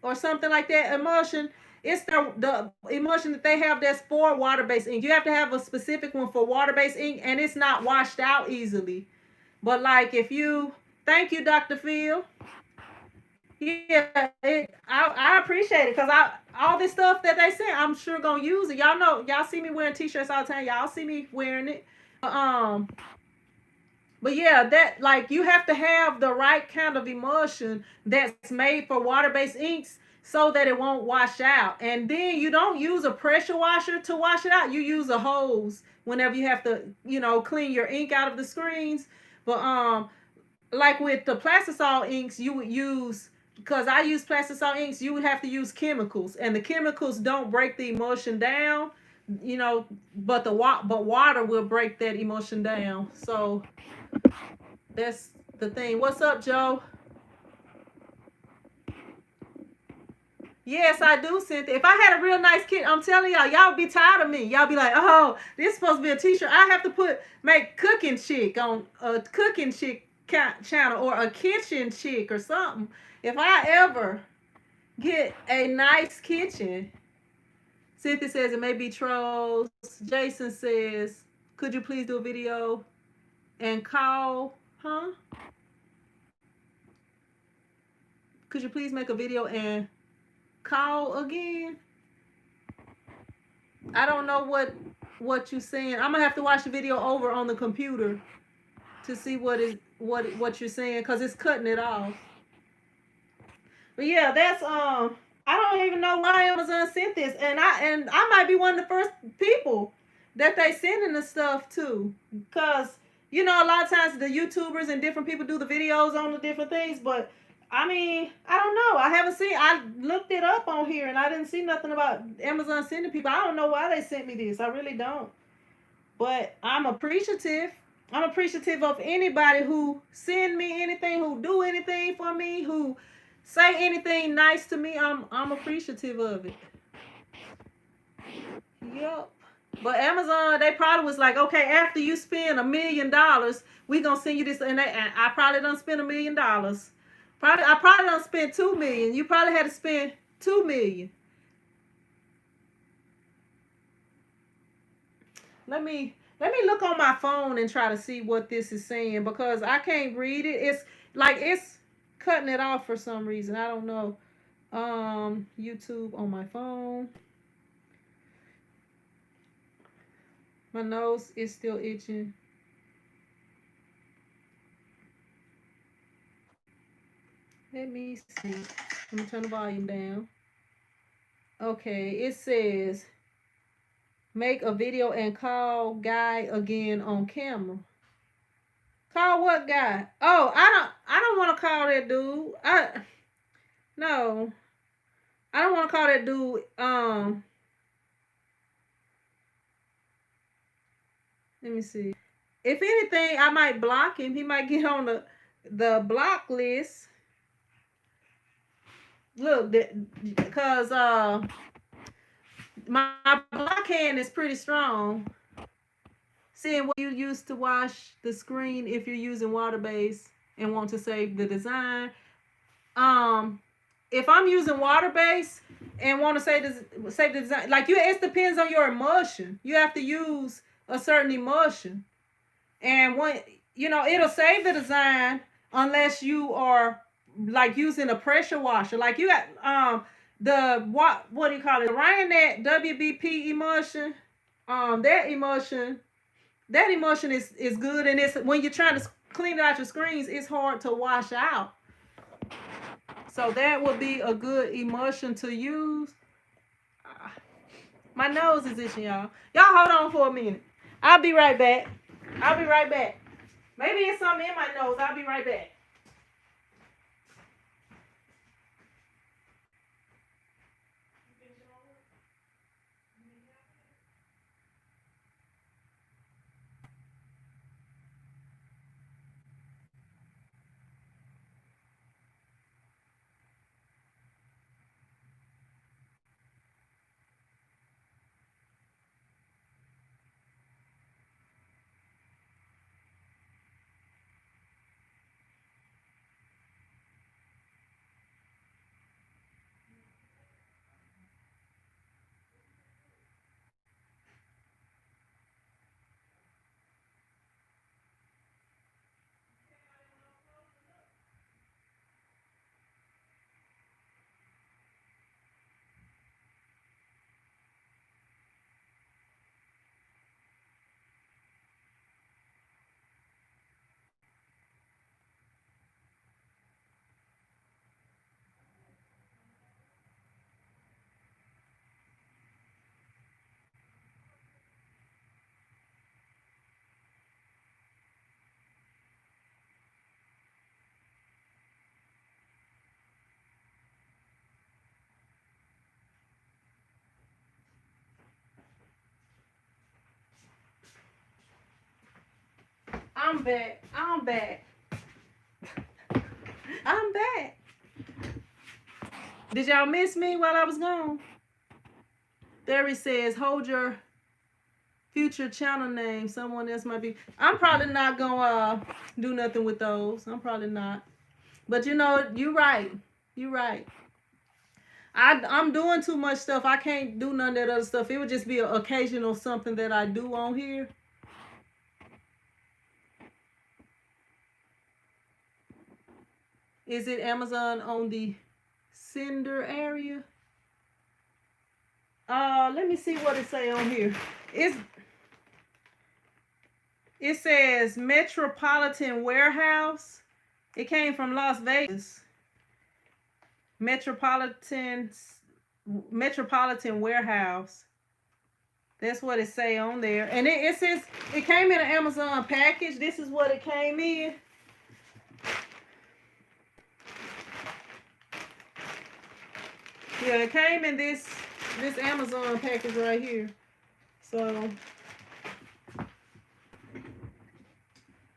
or something like that emulsion. It's the emulsion that they have that's for water-based ink. You have to have a specific one for water-based ink, and it's not washed out easily. But like if you, thank you, Dr. Phil. Yeah, I appreciate it because all this stuff that they sent, I'm sure gonna use it. Y'all know, y'all see me wearing t-shirts all the time. Y'all see me wearing it. But yeah, that like you have to have the right kind of emulsion that's made for water-based inks so that it won't wash out. And then you don't use a pressure washer to wash it out. You use a hose whenever you have to, clean your ink out of the screens. But like with the plastisol inks, you would use, because I use plastisol inks, you would have to use chemicals, and the chemicals don't break the emulsion down, but water will break that emulsion down. So that's the thing. What's up, Joe? Yes, I do, Cynthia. If I had a real nice kid, I'm telling y'all would be tired of me. Y'all be like, oh, this is supposed to be a t-shirt. I have to make cooking chick on a cooking chick channel or a kitchen chick or something. If I ever get a nice kitchen. Cynthia says it may be trolls. Jason says, could you please do a video and call, huh? Could you please make a video and call again? I don't know what you're saying. I'm gonna have to watch the video over on the computer to see what you're saying, because it's cutting it off. But yeah, that's I don't even know why Amazon sent this, and I might be one of the first people that they sending the stuff to, because a lot of times the YouTubers and different people do the videos on the different things, but I mean, I don't know. I looked it up on here and I didn't see nothing about Amazon sending people. I don't know why they sent me this. I really don't. But I'm appreciative. I'm appreciative of anybody who send me anything, who do anything for me, who say anything nice to me. I'm appreciative of it. Yep. But Amazon, they probably was like, okay, after you spend $1 million, we gonna send you this, and I probably done spend $1 million. I probably don't spend $2 million. You probably had to spend $2 million. Let me look on my phone and try to see what this is saying, because I can't read it. It's cutting it off for some reason. I don't know. YouTube on my phone. My nose is still itching. Let me see. Let me turn the volume down. Okay, it says make a video and call guy again on camera. Call what guy? Oh, I don't want to call that dude. No. I don't want to call that dude. Let me see. If anything, I might block him. He might get on the block list. Look, because my block hand is pretty strong. Seeing what you use to wash the screen if you're using water base and want to save the design. If I'm using water base and want to save the design, like it depends on your emulsion. You have to use a certain emulsion, and when it'll save the design unless you are like using a pressure washer. Like you got the what do you call it? The Ryonet WBP emulsion. That emulsion is good, and it's when you're trying to clean out your screens, it's hard to wash out. So that would be a good emulsion to use. My nose is itching, y'all. Y'all hold on for a minute. I'll be right back. Maybe it's something in my nose. I'll be right back. I'm back. I'm back. Did y'all miss me while I was gone? There it says, hold your future channel name. Someone else might be. I'm probably not gonna do nothing with those. I'm probably not. But you're right. You're right. I'm doing too much stuff. I can't do none of that other stuff. It would just be an occasional something that I do on here. Is it Amazon on the sender area? Let me see what it say on here. It says Metropolitan Warehouse. It came from Las Vegas. Metropolitan Warehouse. That's what it say on there. And it says it came in an Amazon package. This is what it came in. Yeah, it came in this Amazon package right here. So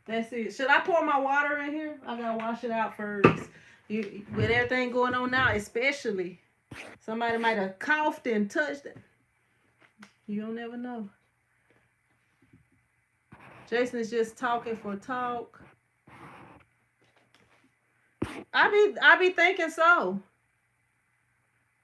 that's it. Should I pour my water in here? I gotta wash it out first. With everything going on now, especially somebody might have coughed and touched it. You don't never know. Jason is just talking for talk. I be thinking so.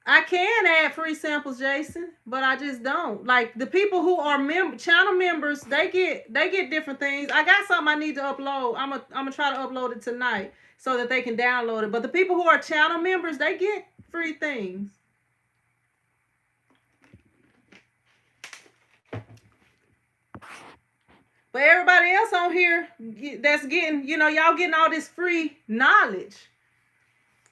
I can add free samples, Jason, but I just don't. Like the people who are channel members, they get different things. I got something I need to upload. I'm gonna try to upload it tonight so that they can download it. But the people who are channel members, they get free things. But everybody else on here that's getting, y'all getting all this free knowledge.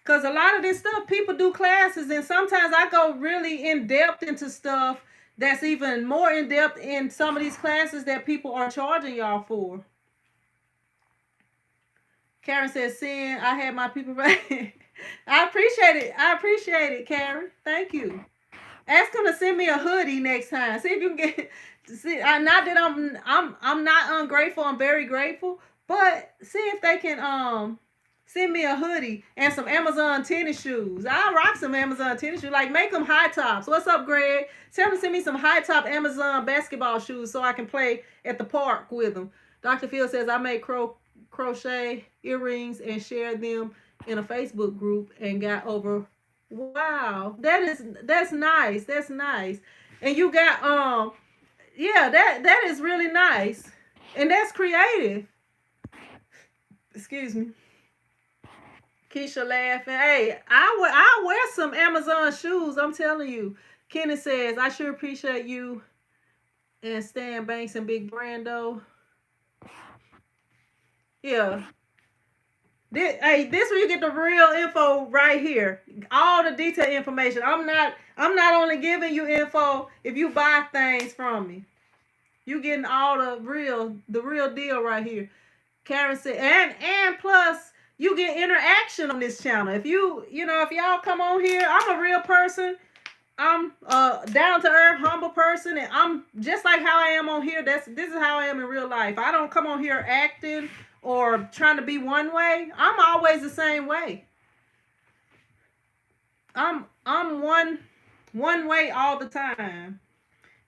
Because a lot of this stuff, people do classes, and sometimes I go really in depth into stuff that's even more in depth in some of these classes that people are charging y'all for. Karen says, "Sin, I had my people right." I appreciate it. I appreciate it, Karen. Thank you. Ask them to send me a hoodie next time. See if you can get. See, not that I'm not ungrateful. I'm very grateful. But see if they can send me a hoodie and some Amazon tennis shoes. I rock some Amazon tennis shoes. Like make them high tops. What's up, Greg? Tell them to send me some high top Amazon basketball shoes so I can play at the park with them. Dr. Phil says I make crochet earrings and share them in a Facebook group and got over. Wow, that's nice. That's nice. And you got yeah, that is really nice. And that's creative. Excuse me. Keisha laughing. Hey, I wear some Amazon shoes. I'm telling you. Kenny says, I sure appreciate you and Stan Banks and Big Brando. Yeah. This where you get the real info right here. All the detailed information. I'm not only giving you info if you buy things from me. You getting all the real deal right here. Karen said, and plus you get interaction on this channel. If if y'all come on here, I'm a real person. I'm a down to earth, humble person, and I'm just like how I am on here. This is how I am in real life. I don't come on here acting or trying to be one way. I'm always the same way. I'm one way all the time.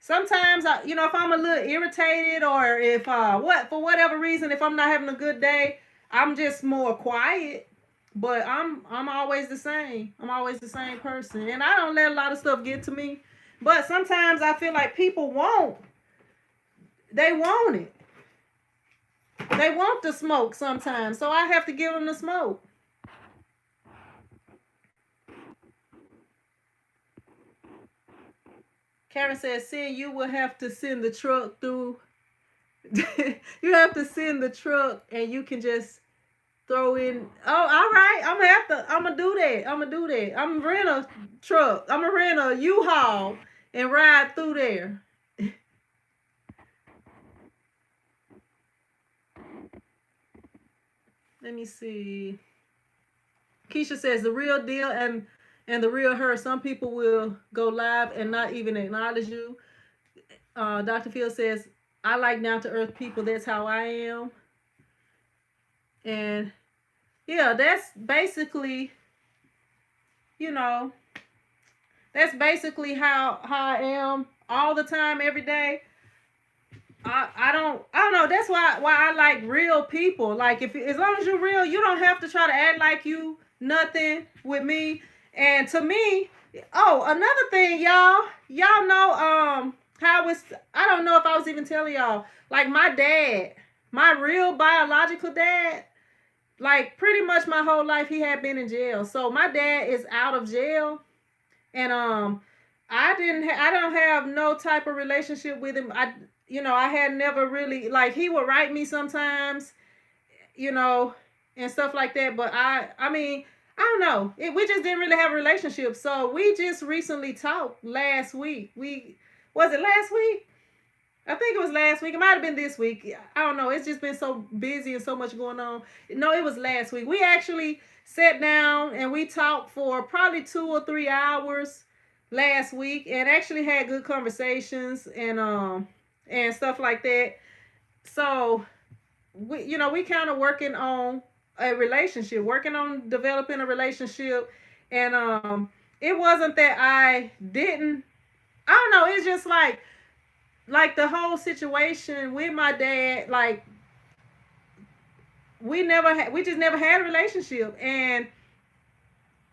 Sometimes if I'm a little irritated or if for whatever reason, if I'm not having a good day, I'm just more quiet. But I'm always the same. I'm always the same person. And I don't let a lot of stuff get to me. But sometimes I feel like people they want it. They want the smoke sometimes. So I have to give them the smoke. Karen says, "Sin, you will have to send the truck through. You have to send the truck, and you can just throw in. Oh, all right. I'm gonna do that. I'm gonna do that. I'm gonna rent a truck. I'm gonna rent a U-Haul and ride through there." Let me see. Keisha says the real deal and the real her. Some people will go live and not even acknowledge you. Dr. Phil says I like down to earth people. That's how I am. And yeah, you know, that's basically how I am all the time, every day. I don't know. That's why I like real people. Like if as long as you're real, you don't have to try to act like you nothing with me. And to me, oh, another thing, y'all know how it's. I don't know if I was even telling y'all. Like my dad, my real biological dad, like pretty much my whole life he had been in jail. So my dad is out of jail, and I don't have no type of relationship with him. I had never really like he would write me sometimes, you know, and stuff like that. But I mean, I don't know. We just didn't really have a relationship. So we just recently talked last week. Was it last week? I think it was last week. It might have been this week. I don't know. It's just been so busy and so much going on. No, it was last week. We actually sat down and we talked for probably 2 or 3 hours last week and actually had good conversations and stuff like that. So we kind of working on a relationship, working on developing a relationship, and it wasn't that I didn't. I don't know. It's just like the whole situation with my dad. Like we just never had a relationship, and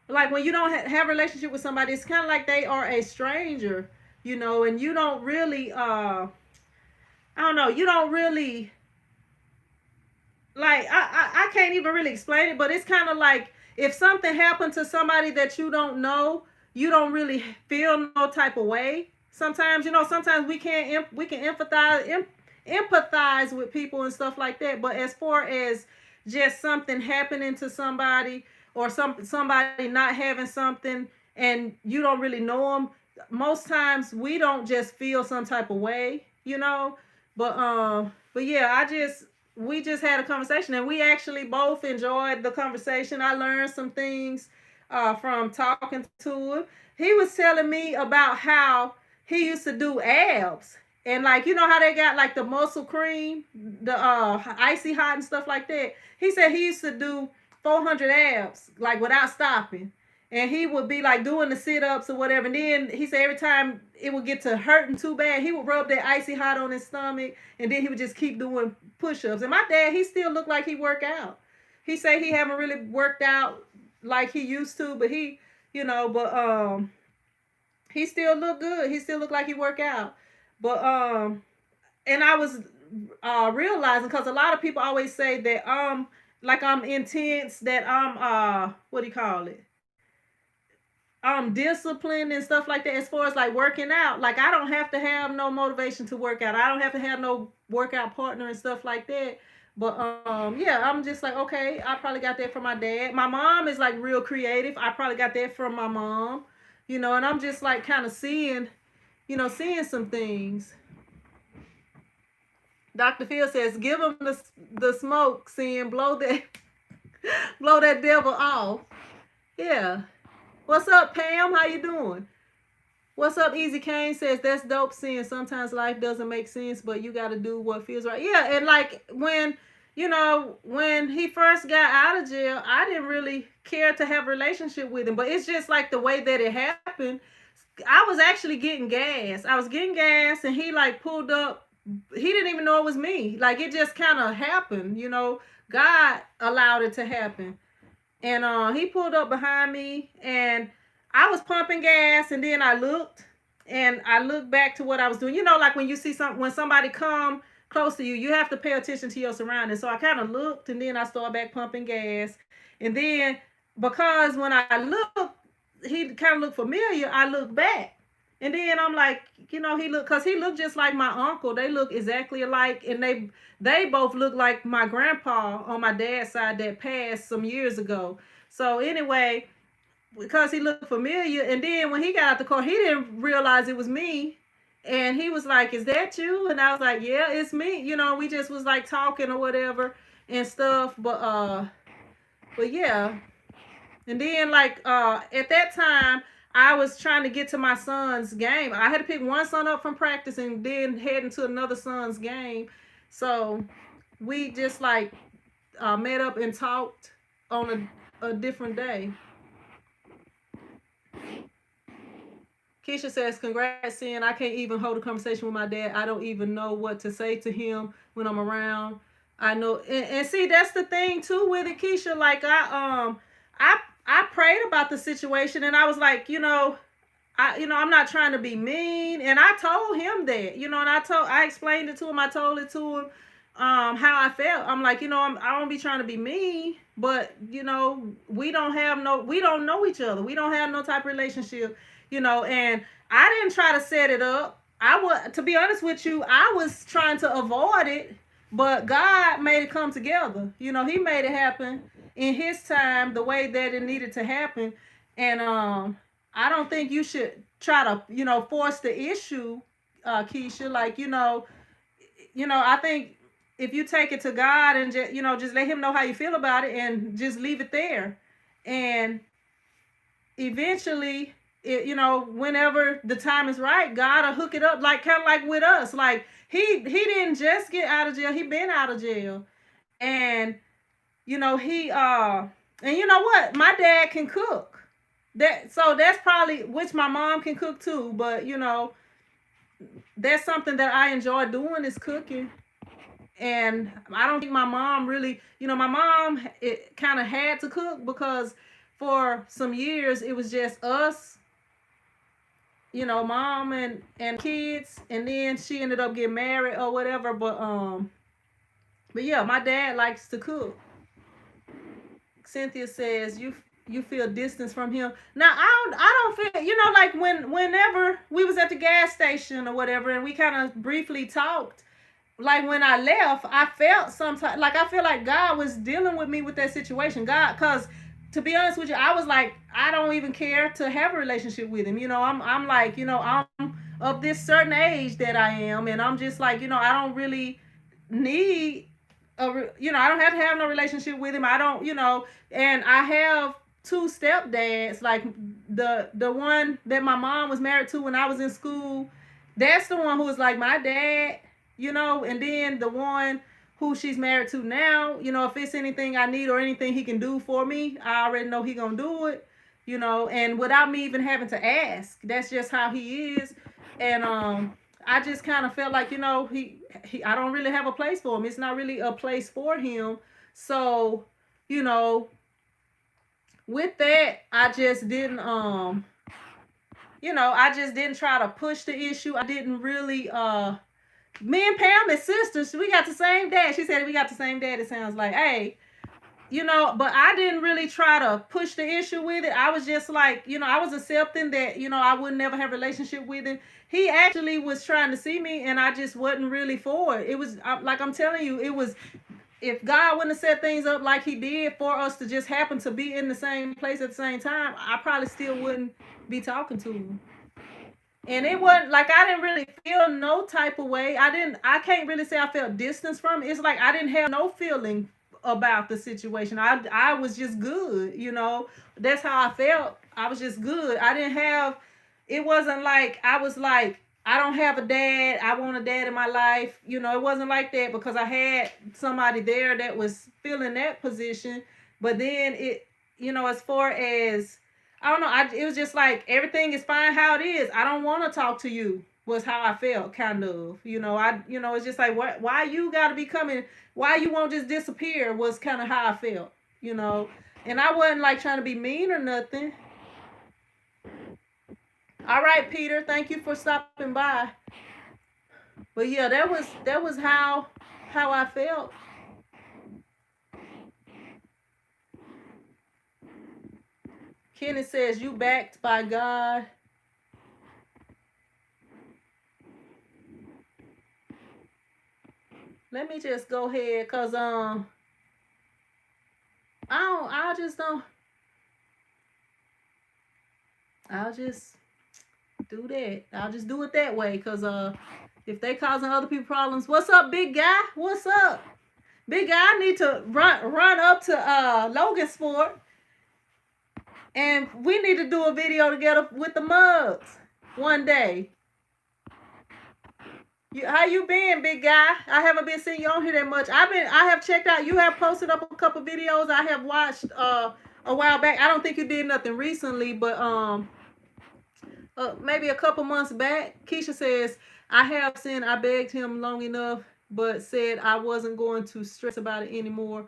like when you don't have a relationship with somebody, it's kind of like they are a stranger, and you don't really I don't know, you don't really like I can't even really explain it, but it's kind of like if something happened to somebody that you don't know, you don't really feel no type of way. Sometimes, sometimes we can empathize with people and stuff like that, but as far as just something happening to somebody or somebody not having something and you don't really know them, most times we don't just feel some type of way. But yeah, we just had a conversation and we actually both enjoyed the conversation. I learned some things from talking to him. He was telling me about how he used to do abs. And like, you know how they got like the muscle cream, the icy hot and stuff like that. He said he used to do 400 abs like without stopping. And he would be like doing the sit-ups or whatever. And then he said every time it would get to hurting too bad, he would rub that icy hot on his stomach, and then he would just keep doing push-ups. And my dad, he still looked like he worked out. He said he haven't really worked out like he used to, but he, he still looked good. He still looked like he worked out. But and I was realizing, because a lot of people always say that like I'm intense, that I'm what do you call it? Disciplined and stuff like that, as far as like working out. Like I don't have to have no motivation to work out. I don't have to have no workout partner and stuff like that. But yeah, I'm just like, okay, I probably got that from my dad. My mom is like real creative. I probably got that from my mom. And I'm just like kind of seeing some things. Dr. Phil says, give him the smoke, seeing blow that blow that devil off. Yeah. What's up, Pam? How you doing? What's up, Easy Kane says, that's dope, seeing sometimes life doesn't make sense, but you got to do what feels right. Yeah, and like when he first got out of jail, I didn't really care to have a relationship with him, but it's just like the way that it happened. I was actually getting gas. I was getting gas, and he like pulled up. He didn't even know it was me. Like it just kind of happened, God allowed it to happen. And he pulled up behind me, and I was pumping gas, and then I looked back to what I was doing. Like when you see when somebody come close to you, you have to pay attention to your surroundings. So I kind of looked, and then I started back pumping gas. And then because when I looked, he kind of looked familiar, I looked back. And then I'm like, he looked just like my uncle. They look exactly alike, and they both look like my grandpa on my dad's side that passed some years ago. So anyway, because he looked familiar, and then when he got out the car, he didn't realize it was me. And he was like, is that you? And I was like, yeah, it's me. We just was like talking or whatever and stuff. But yeah. And then like at that time, I was trying to get to my son's game. I had to pick one son up from practice and then head into another son's game. So we just like met up and talked on a different day. Keisha says, congrats, Sin. I can't even hold a conversation with my dad. I don't even know what to say to him when I'm around. I know, and see, that's the thing too with it, Keisha. Like I prayed about the situation, and I was like, I'm not trying to be mean, and I told him that, and I explained it to him. I told it to him, how I felt. I'm like, I don't be trying to be mean, but we don't know each other. We don't have no type of relationship, and I didn't try to set it up. To be honest with you, I was trying to avoid it, but God made it come together. He made it happen in his time, the way that it needed to happen. And I don't think you should try to, force the issue, Keisha. Like, I think if you take it to God and just let him know how you feel about it and just leave it there. And eventually, whenever the time is right, God will hook it up, like kind of like with us. Like he didn't just get out of jail, he been out of jail. And he and you know what? My dad can cook. So that's probably, which my mom can cook too, but that's something that I enjoy doing, is cooking. And I don't think my mom really, my mom, it kind of had to cook because for some years it was just us, mom and kids, and then she ended up getting married or whatever. But yeah, my dad likes to cook. Cynthia says, you feel distance from him. Now I don't feel, like whenever we was at the gas station or whatever, and we kind of briefly talked, like when I left, I felt sometimes like I feel like God was dealing with me with that situation. God, because to be honest with you, I was like, I don't even care to have a relationship with him. I'm like, I'm of this certain age that I am, and I'm just like, I don't really need I don't have to have no relationship with him. I don't, and I have two stepdads, like the one that my mom was married to when I was in school. That's the one who was like my dad, you know, and then the one who she's married to now, you know, if it's anything I need or anything he can do for me, I already know he gonna do it, you know, and without me even having to ask. That's just how he is. And I just kind of felt like, you know, he I don't really have a place for him. It's not really a place for him. So, you know, with that, I just didn't you know, I just didn't try to push the issue. I didn't really me and Pam is sisters. We got the same dad. She said we got the same dad. It sounds like, hey, you know, but I didn't really try to push the issue with it. I was just like, you know, I was accepting that, you know, I would never have a relationship with him. He actually was trying to see me, and I just wasn't really for it. It was like I'm telling you, it was, if God wouldn't have set things up like he did for us to just happen to be in the same place at the same time, I probably still wouldn't be talking to him. And it wasn't like I didn't really feel no type of way. I can't really say I felt distance from it. It's like I didn't have no feeling about the situation. I was just good, you know. That's how I felt. I was just good. I didn't have, it wasn't like I was like, I don't have a dad. I want a dad in my life. You know, it wasn't like that because I had somebody there that was filling that position. But then it, you know, as far as, I don't know, it was just like everything is fine how it is. I don't want to talk to you was how I felt, kind of. You know, it's just like, why you got to be coming, why you won't just disappear was kind of how I felt, you know. And I wasn't like trying to be mean or nothing. All right, Peter, thank you for stopping by. But yeah, that was how I felt. Kenny says you backed by God. Let me just go ahead, cause I just don't. I'll just do that. I'll just do it that way, cause if they causing other people problems, what's up, big guy? What's up, big guy? I need to run up to Logan Sport, and we need to do a video together with the mugs one day. How you been, big guy? I haven't been seeing you on here that much. I have checked out. You have posted up a couple videos I have watched a while back. I don't think you did nothing recently, but maybe a couple months back. Keisha says, I have sinned. I begged him long enough, but said I wasn't going to stress about it anymore.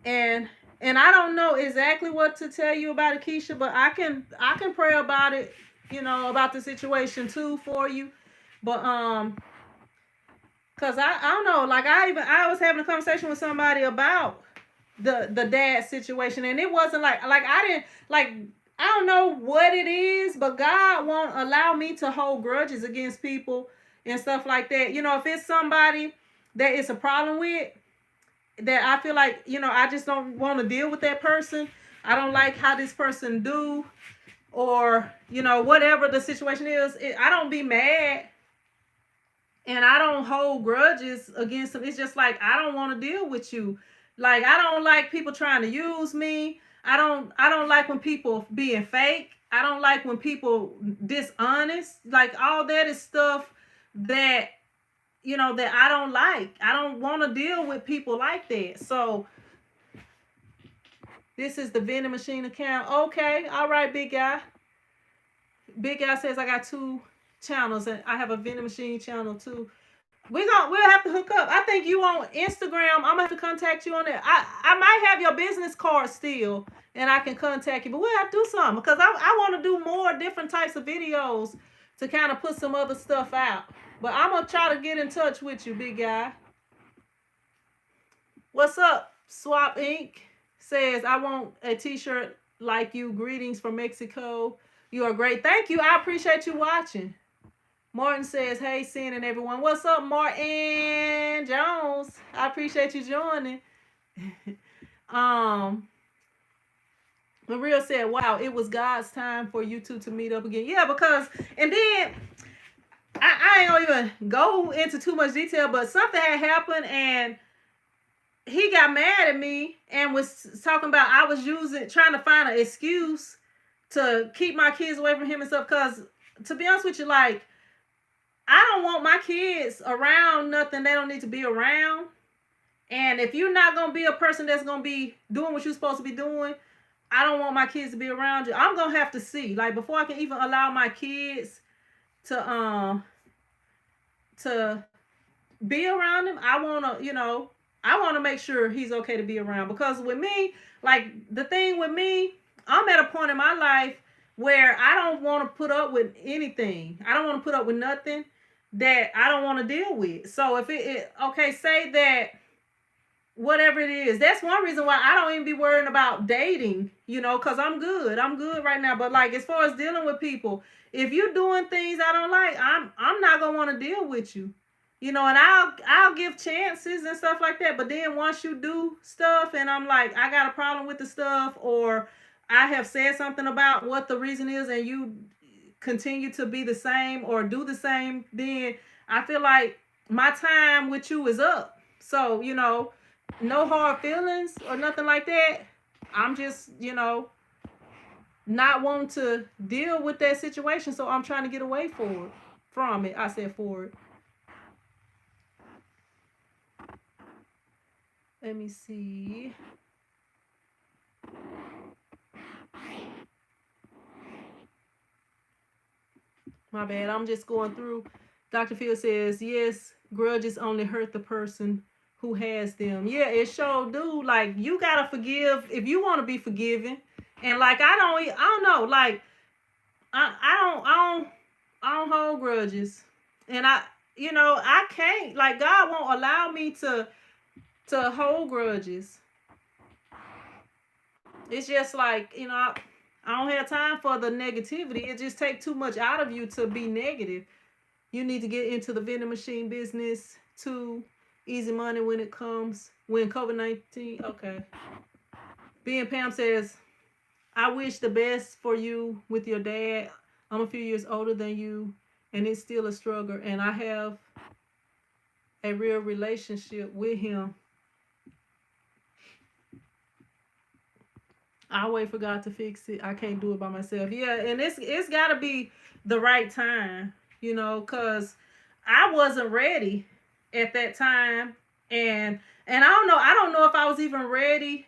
And I don't know exactly what to tell you about it, Keisha, but I can pray about it, you know, about the situation too for you. But cause I don't know, like I was having a conversation with somebody about the dad situation, and it wasn't like I didn't like, I don't know what it is, but God won't allow me to hold grudges against people and stuff like that. You know, if it's somebody that it's a problem with, that I feel like, you know, I just don't want to deal with that person. I don't like how this person do, or, you know, whatever the situation is, I don't be mad. And I don't hold grudges against them. It's just like, I don't want to deal with you. Like, I don't like people trying to use me. I don't like when people being fake. I don't like when people dishonest. Like, all that is stuff that, you know, that I don't like. I don't want to deal with people like that. So this is the vending machine account. Okay. All right, big guy. Big guy says I got 2 channels, and I have a vending machine channel too. We'll have to hook up. I think you on Instagram. I'm gonna have to contact you on there. I might have your business card still, and I can contact you. But we'll have to do something, because I want to do more different types of videos to kind of put some other stuff out. But I'm gonna try to get in touch with you, big guy. What's up? Swap Inc. says I want a T-shirt like you. Greetings from Mexico. You are great. Thank you. I appreciate you watching. Martin says, hey, Sin and everyone. What's up, Martin Jones? I appreciate you joining. Maria said, wow, it was God's time for you two to meet up again. Yeah, because, and then, I ain't gonna even go into too much detail, but something had happened, and he got mad at me and was talking about I was trying to find an excuse to keep my kids away from him and stuff. Cause to be honest with you, like, I don't want my kids around nothing they don't need to be around. And if you're not gonna be a person that's gonna be doing what you're supposed to be doing, I don't want my kids to be around you. I'm gonna have to see, like, before I can even allow my kids to be around him, I wanna make sure he's okay to be around. Because with me, like, the thing with me, I'm at a point in my life where I don't want to put up with anything. I don't want to put up with nothing that I don't want to deal with. So if okay, say that whatever it is, that's one reason why I don't even be worrying about dating, because I'm good right now. But like, as far as dealing with people, if you're doing things I don't like, I'm not gonna want to deal with you. And I'll give chances and stuff like that. But then once you do stuff and I'm like, I got a problem with the stuff, or I have said something about what the reason is, and you continue to be the same or do the same, then I feel like my time with you is up. So, no hard feelings or nothing like that. I'm just, not wanting to deal with that situation. So I'm trying to get away from it. I said forward. Let me see. My bad. I'm just going through. Dr. Phil says, yes, grudges only hurt the person who has them. Yeah, it sure do. Like, you gotta forgive if you want to be forgiven. And like, I don't know. Like, I don't hold grudges. And I can't. Like, God won't allow me to hold grudges. It's just like, I don't have time for the negativity. It just takes too much out of you to be negative. You need to get into the vending machine business too. Easy money when it comes. When COVID-19. Okay. Being Pam says, I wish the best for you with your dad. I'm a few years older than you, and it's still a struggle. And I have a real relationship with him. I'll wait for God to fix it. I can't do it by myself. Yeah, and it's got to be the right time, because I wasn't ready at that time, and I don't know if I was even ready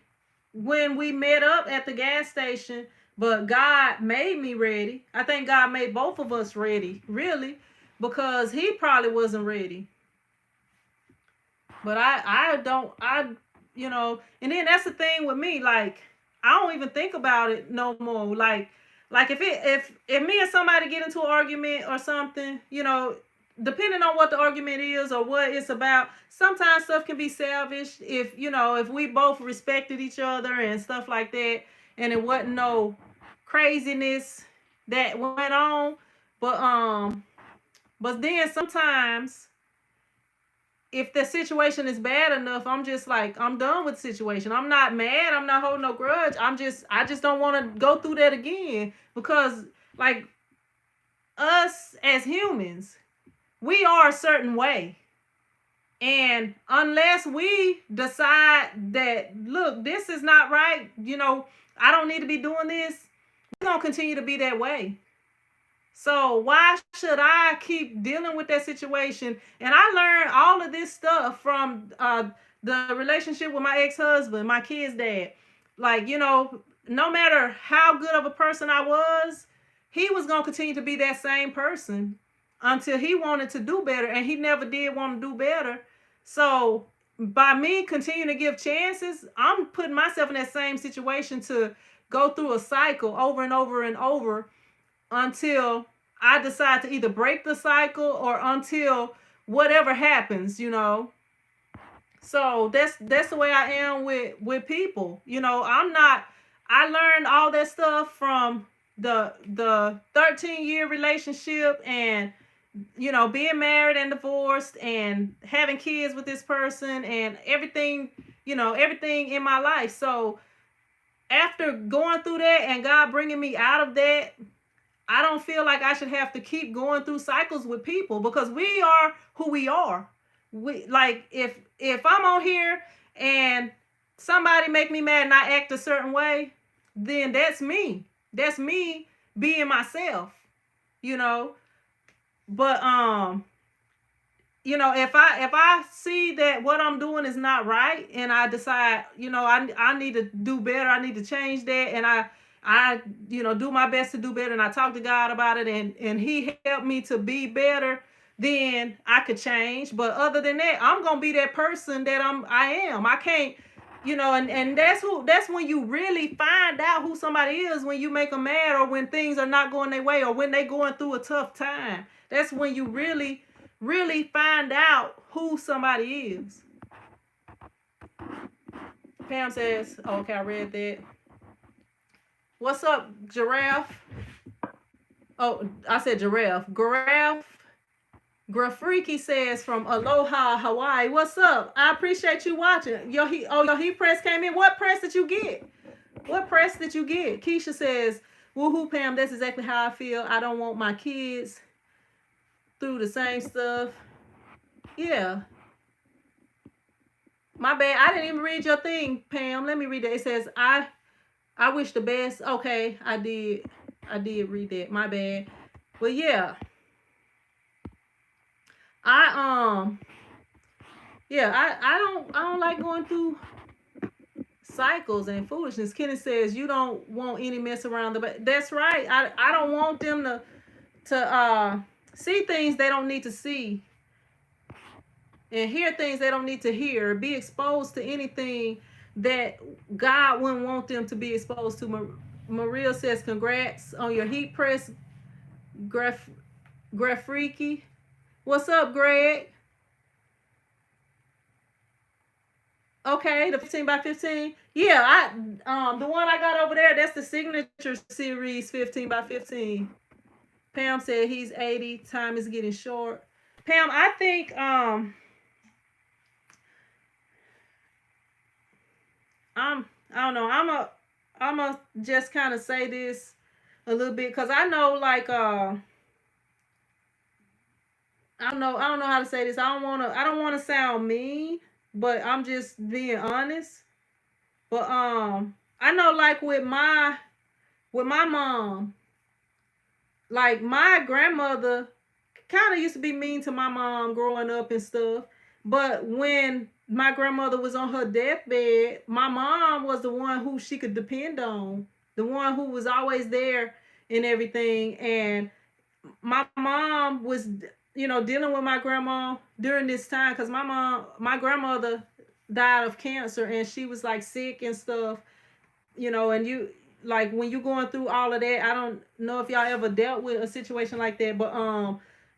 when we met up at the gas station, but God made me ready. I think God made both of us ready, really, because he probably wasn't ready. But I don't, and then that's the thing with me, like, I don't even think about it no more. Like if me and somebody get into an argument or something, depending on what the argument is or what it's about, sometimes stuff can be salvaged if we both respected each other and stuff like that, and it wasn't no craziness that went on. But then sometimes if the situation is bad enough, I'm just like, I'm done with the situation. I'm not mad. I'm not holding no grudge. I just don't want to go through that again, because like, us as humans, we are a certain way. And unless we decide that, look, this is not right, I don't need to be doing this, we're going to continue to be that way. So why should I keep dealing with that situation? And I learned all of this stuff from the relationship with my ex-husband, my kid's dad. Like, no matter how good of a person I was, he was going to continue to be that same person until he wanted to do better. And he never did want to do better. So by me continuing to give chances, I'm putting myself in that same situation to go through a cycle over and over and over until I decide to either break the cycle or until whatever happens. So that's the way I am with people. I learned all that stuff from the 13-year relationship, and being married and divorced and having kids with this person and everything in my life. So after going through that and God bringing me out of that, I don't feel like I should have to keep going through cycles with people, because we are who we are. We, like, if I'm on here and somebody make me mad and I act a certain way, then that's me. That's me being myself, you know. But if I see that what I'm doing is not right and I decide, I need to do better, I need to change that, and I do my best to do better, and I talk to God about it, and he helped me to be better, then I could change. But other than that, I'm gonna be that person that I am. I can't, and that's when you really find out who somebody is, when you make them mad, or when things are not going their way, or when they're going through a tough time. That's when you really find out who somebody is. Pam says, oh, okay, I read that. What's up, Giraffe? Oh, I said Giraffe. Grafreaky says from Aloha, Hawaii. What's up? I appreciate you watching. Your heat press came in. What press did you get? What press did you get? Keisha says, woohoo, Pam, that's exactly how I feel. I don't want my kids through the same stuff. Yeah. My bad. I didn't even read your thing, Pam. Let me read that. It says, I wish the best. Okay, I did read that. My bad. But yeah. I don't like going through cycles and foolishness. Kenny says you don't want any mess around that's right. I don't want them to see things they don't need to see, and hear things they don't need to hear, be exposed to anything that God wouldn't want them to be exposed to. Maria says, congrats on your heat press, Grafreaky. What's up, Greg? Okay, the 15 by 15. Yeah, the one I got over there, that's the signature series 15 by 15. Pam said he's 80. Time is getting short. Pam, I think I don't know. I'm a just kind of say this a little bit, because I know, like, I don't know how to say this. I don't wanna sound mean, but I'm just being honest. But I know, like, with my mom, like, my grandmother kind of used to be mean to my mom growing up and stuff. But when my grandmother was on her deathbed, my mom was the one who she could depend on, the one who was always there and everything. And my mom was, dealing with my grandma during this time, because my grandmother died of cancer, and she was, like, sick and stuff, and you, like, when you going through all of that, I don't know if y'all ever dealt with a situation like that, but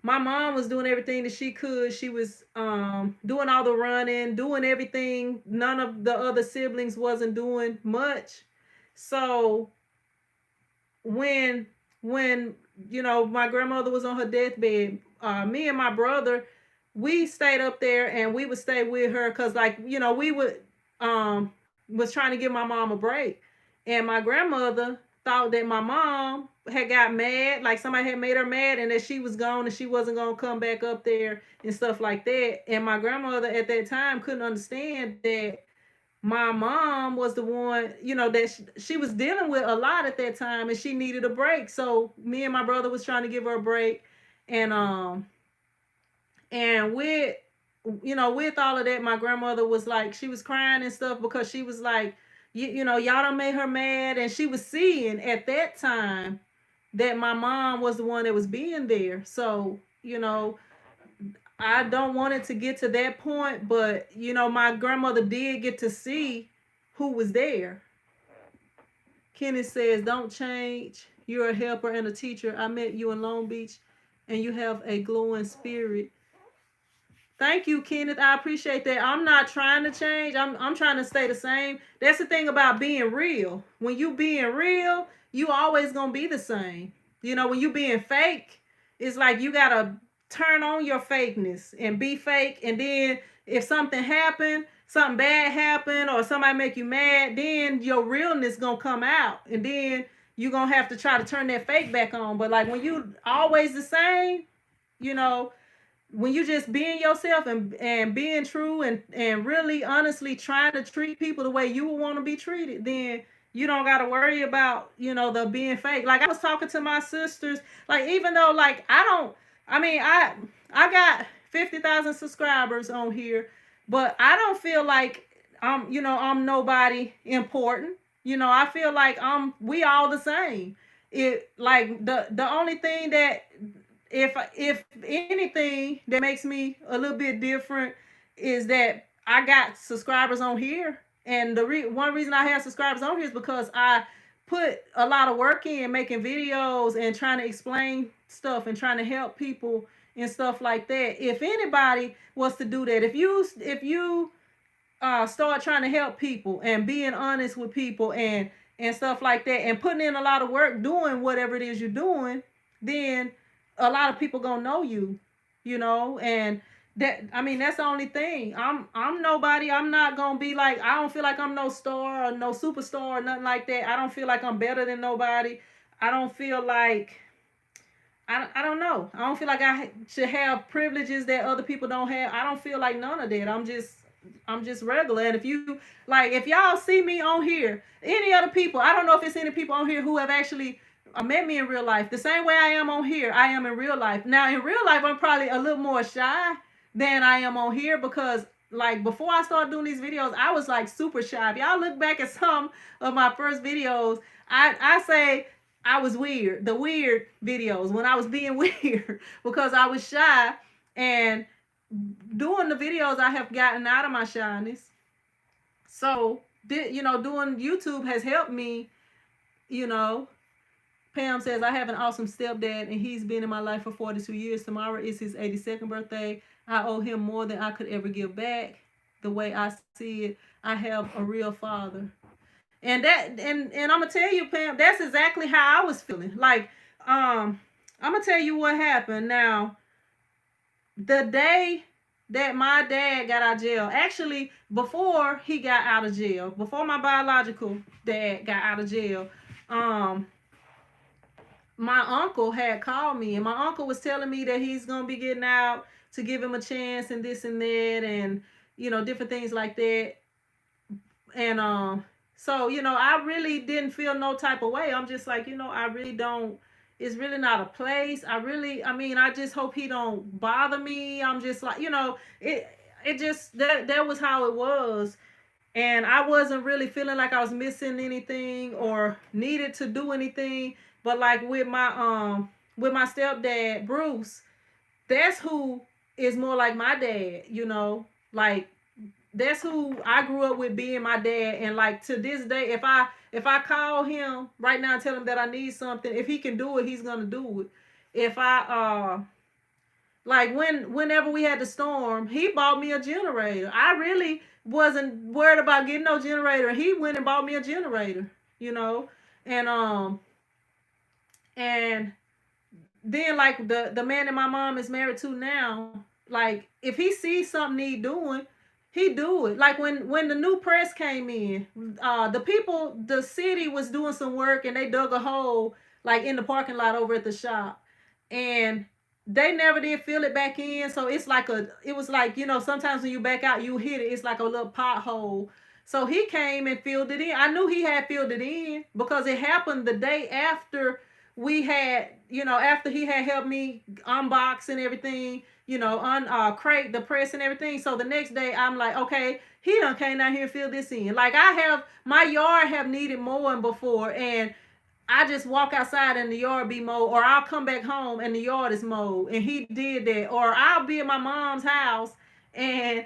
my mom was doing everything that she could. She was doing all the running, doing everything. None of the other siblings wasn't doing much. So when my grandmother was on her deathbed, me and my brother, we stayed up there, and we would stay with her, because, like, we would was trying to give my mom a break. And my grandmother thought that my mom had got mad, like somebody had made her mad, and that she was gone and she wasn't going to come back up there and stuff like that. And my grandmother at that time couldn't understand that my mom was the one, that she was dealing with a lot at that time, and she needed a break. So me and my brother was trying to give her a break. And with with all of that, my grandmother was like, she was crying and stuff, because she was like, y'all done made her mad. And she was seeing at that time that my mom was the one that was being there. So, I don't want it to get to that point, but, my grandmother did get to see who was there. Kenneth says, don't change. You're a helper and a teacher. I met you in Long Beach, and you have a glowing spirit. Thank you, Kenneth. I appreciate that. I'm not trying to change. I'm trying to stay the same. That's the thing about being real. When you being real, you always gonna be the same. When you being fake, it's like you gotta turn on your fakeness and be fake. And then if something bad happened, or somebody make you mad, then your realness gonna come out. And then you gonna have to try to turn that fake back on. But, like, when you always the same, when you just being yourself and being true and really honestly trying to treat people the way you would want to be treated, then you don't got to worry about, the being fake. Like I was talking to my sisters, like even though like I got 50,000 subscribers on here, but I don't feel like I'm nobody important. I feel like we all the same. It like the only thing that, if anything that makes me a little bit different, is that I got subscribers on here, and one reason I have subscribers on here is because I put a lot of work in making videos and trying to explain stuff and trying to help people and stuff like that. If anybody was to do that, if you start trying to help people and being honest with people and stuff like that, and putting in a lot of work doing whatever it is you're doing, then a lot of people gonna know you, and that's the only thing. I'm nobody. I'm not gonna be like, I don't feel like I'm no star or no superstar or nothing like that. I don't feel like I'm better than nobody. I don't feel like, I don't know. I don't feel like I should have privileges that other people don't have. I don't feel like none of that. I'm just regular. And if y'all see me on here, any other people, I don't know if it's any people on here who have actually met me in real life. The same way I am on here, I am in real life. Now, in real life, I'm probably a little more shy than I am on here, because like before I started doing these videos, I was like super shy. If y'all look back at some of my first videos, I say I was weird. The weird videos when I was being weird because I was shy, and doing the videos I have gotten out of my shyness. So, doing YouTube has helped me, you know. Pam says, I have an awesome stepdad and he's been in my life for 42 years. Tomorrow is his 82nd birthday. I owe him more than I could ever give back. The way I see it, I have a real father. And I'm gonna tell you, Pam, that's exactly how I was feeling. Like, I'm gonna tell you what happened. Now, the day that my dad got out of jail, actually before he got out of jail, before my biological dad got out of jail, um, my uncle had called me, and my uncle was telling me that he's gonna be getting out, to give him a chance and this and that, and different things like that. And so I really didn't feel no type of way. I'm just like, I really don't, it's really not a place. I just hope he don't bother me. I'm just like, it just, that was how it was. And I wasn't really feeling like I was missing anything or needed to do anything. But like with my stepdad Bruce, that's who is more like my dad. Like, that's who I grew up with being my dad. And like to this day, if I call him right now and tell him that I need something, if he can do it, he's gonna do it. If I like whenever we had the storm, he bought me a generator. I really wasn't worried about getting no generator. He went and bought me a generator, you know. And and then like the man that my mom is married to now, like if he sees something need doing, he do it. Like when the new press came in, the city was doing some work and they dug a hole like in the parking lot over at the shop, and they never did fill it back in. So it was like, sometimes when you back out, you hit it. It's like a little pothole. So he came and filled it in. I knew he had filled it in because it happened the day after we had, after he had helped me unbox and everything, crate the press and everything. So the next day I'm like, okay, he done came down here and filled this in. Like my yard have needed mowing before, and I just walk outside and the yard be mowed, or I'll come back home and the yard is mowed, and he did that. Or I'll be at my mom's house and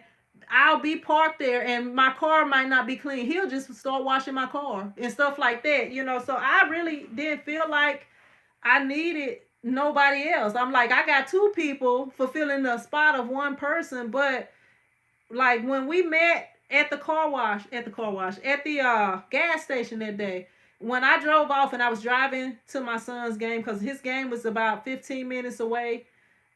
I'll be parked there and my car might not be clean. He'll just start washing my car and stuff like that, So I really didn't feel like I needed nobody else. I'm like, I got two people fulfilling the spot of one person. But like when we met at the gas station that day, when I drove off and I was driving to my son's game, because his game was about 15 minutes away.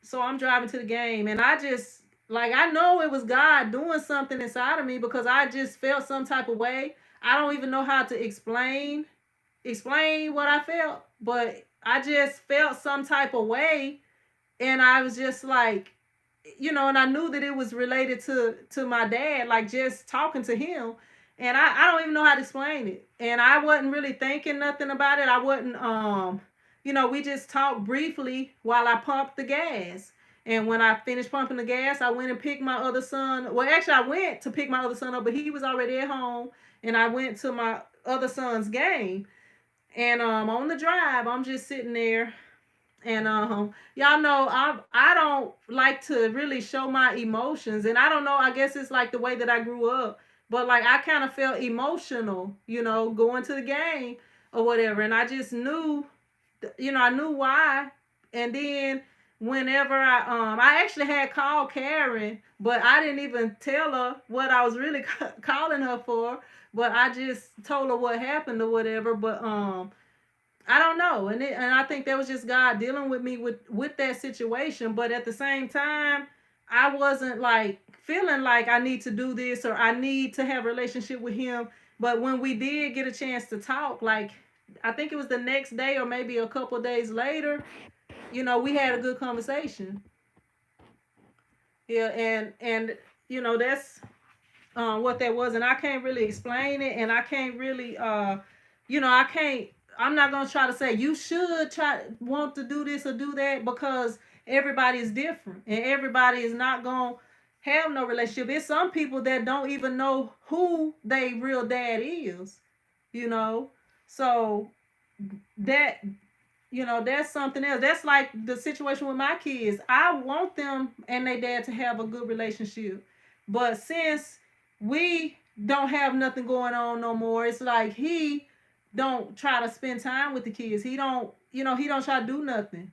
So I'm driving to the game, and I just, like, I know it was God doing something inside of me, because I just felt some type of way. I don't even know how to explain what I felt, but I just felt some type of way. And I was just like, and I knew that it was related to my dad, like just talking to him. And I don't even know how to explain it. And I wasn't really thinking nothing about it. I wasn't we just talked briefly while I pumped the gas. And when I finished pumping the gas, I went and picked my other son. Well, actually, I went to pick my other son up, but he was already at home. And I went to my other son's game. And on the drive, I'm just sitting there. And y'all know I don't like to really show my emotions. And I don't know, I guess it's like the way that I grew up. But like I kind of felt emotional, going to the game or whatever. And I just knew, I knew why. And then whenever I actually had called Karen, but I didn't even tell her what I was really calling her for. But I just told her what happened or whatever. But I don't know, and I think that was just God dealing with me with that situation. But at the same time, I wasn't like feeling like I need to do this or I need to have a relationship with him. But when we did get a chance to talk, like I think it was the next day or maybe a couple of days later, we had a good conversation. Yeah, and that's what that was. And I can't really explain it, and I can't really I can't, I'm not gonna try to say you should try want to do this or do that, because everybody is different and everybody is not gonna have no relationship. It's some people that don't even know who they real dad is, you know. So that that's something else. That's like the situation with my kids. I want them and their dad to have a good relationship. But since we don't have nothing going on no more, it's like he don't try to spend time with the kids. He don't, he don't try to do nothing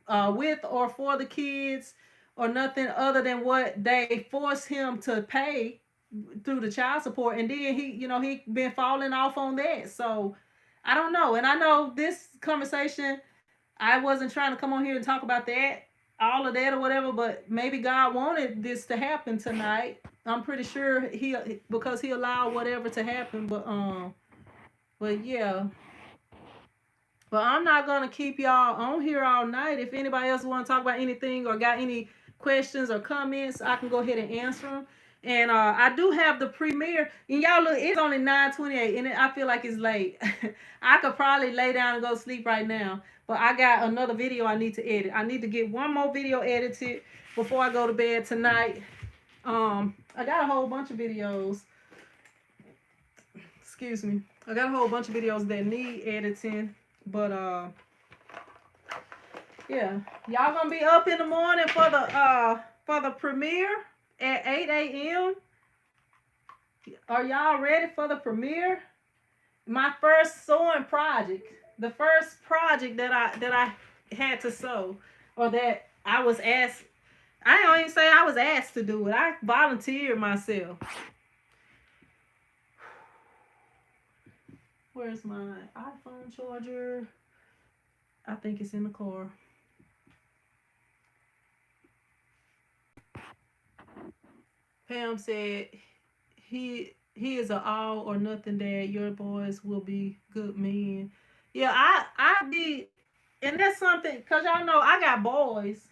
with or for the kids or nothing other than what they force him to pay through the child support. And then he been falling off on that. So I don't know. And I know this conversation, I wasn't trying to come on here and talk about that, all of that or whatever, but maybe God wanted this to happen tonight. I'm pretty sure because he allowed whatever to happen. But yeah. But I'm not gonna keep y'all on here all night. If anybody else want to talk about anything or got any questions or comments, I can go ahead and answer them. And I do have the premiere. And y'all look, it's only 9:28, and I feel like it's late. I could probably lay down and go sleep right now. But I got another video I need to edit. I need to get one more video edited before I go to bed tonight. I got a whole bunch of videos. Excuse me. I got a whole bunch of videos that need editing. But yeah, y'all gonna be up in the morning for the premiere at 8 a.m. Are y'all ready for the premiere? My first sewing project, the first project that I had to sew, or that I was asked. I don't even say I was asked to do it. I volunteered myself. Where's my iPhone charger? I think it's in the car. Pam said he is an all or nothing dad. Your boys will be good men. Yeah, I be, and that's something, cause y'all know I got boys.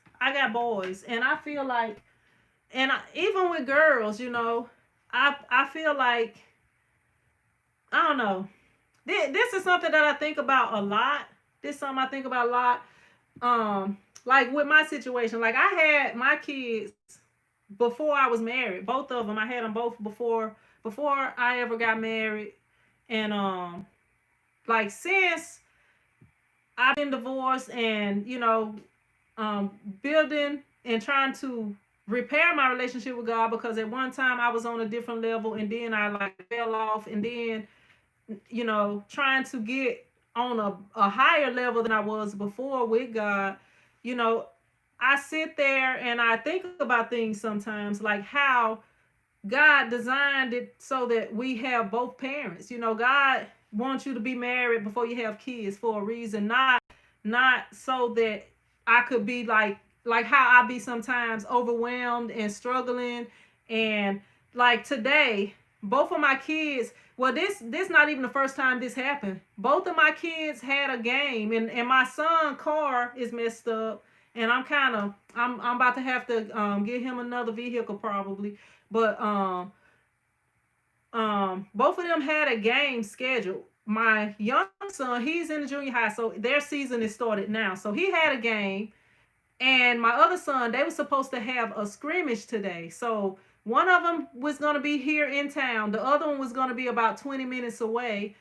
And I feel like, and even with girls, I feel like, I don't know. This is something that I think about a lot. This is something I think about a lot. Like with my situation, like I had my kids before I was married. Both of them, I had them both before I ever got married. And like since I've been divorced and building and trying to repair my relationship with God, because at one time I was on a different level and then I like fell off, and then trying to get on a higher level than I was before with God. I sit there and I think about things sometimes, like how God designed it so that we have both parents. God wants you to be married before you have kids for a reason, not so that I could be like how I be sometimes overwhelmed and struggling. And like today, both of my kids, well, this not even the first time this happened. Both of my kids had a game, and my son's car is messed up, and I'm about to have to get him another vehicle probably. But both of them had a game scheduled. My young son, he's in the junior high, so their season is started now. So he had a game, and my other son, they were supposed to have a scrimmage today. So one of them was going to be here in town. The other one was going to be about 20 minutes away,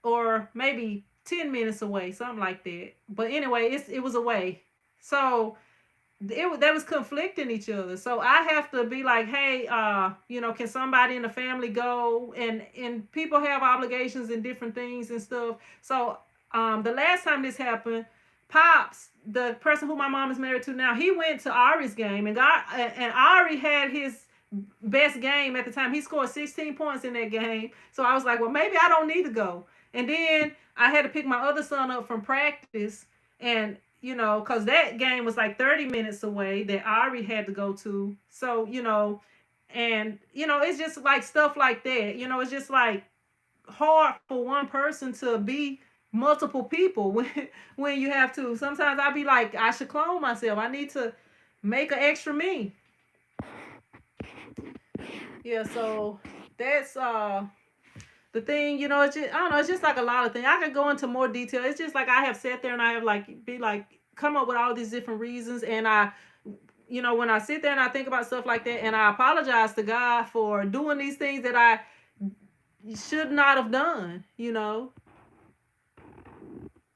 or maybe 10 minutes away, something like that. But anyway, it was away. So that was conflicting each other. So I have to be like, hey, can somebody in the family go? And people have obligations and different things and stuff. So the last time this happened, Pops, the person who my mom is married to now, he went to Ari's game and Ari had his best game at the time. He scored 16 points in that game. So I was like, well, maybe I don't need to go. And then I had to pick my other son up from practice, and because that game was like 30 minutes away that Ari had to go to. So, and, it's just like stuff like that. It's just like hard for one person to be multiple people when you have to. Sometimes I'll be like, I should clone myself. I need to make an extra me. Yeah, so that's the thing, it's just, I don't know, it's just like a lot of things. I could go into more detail. It's just like I have sat there and I have like be like come up with all these different reasons, and when I sit there and I think about stuff like that, and I apologize to God for doing these things that I should not have done.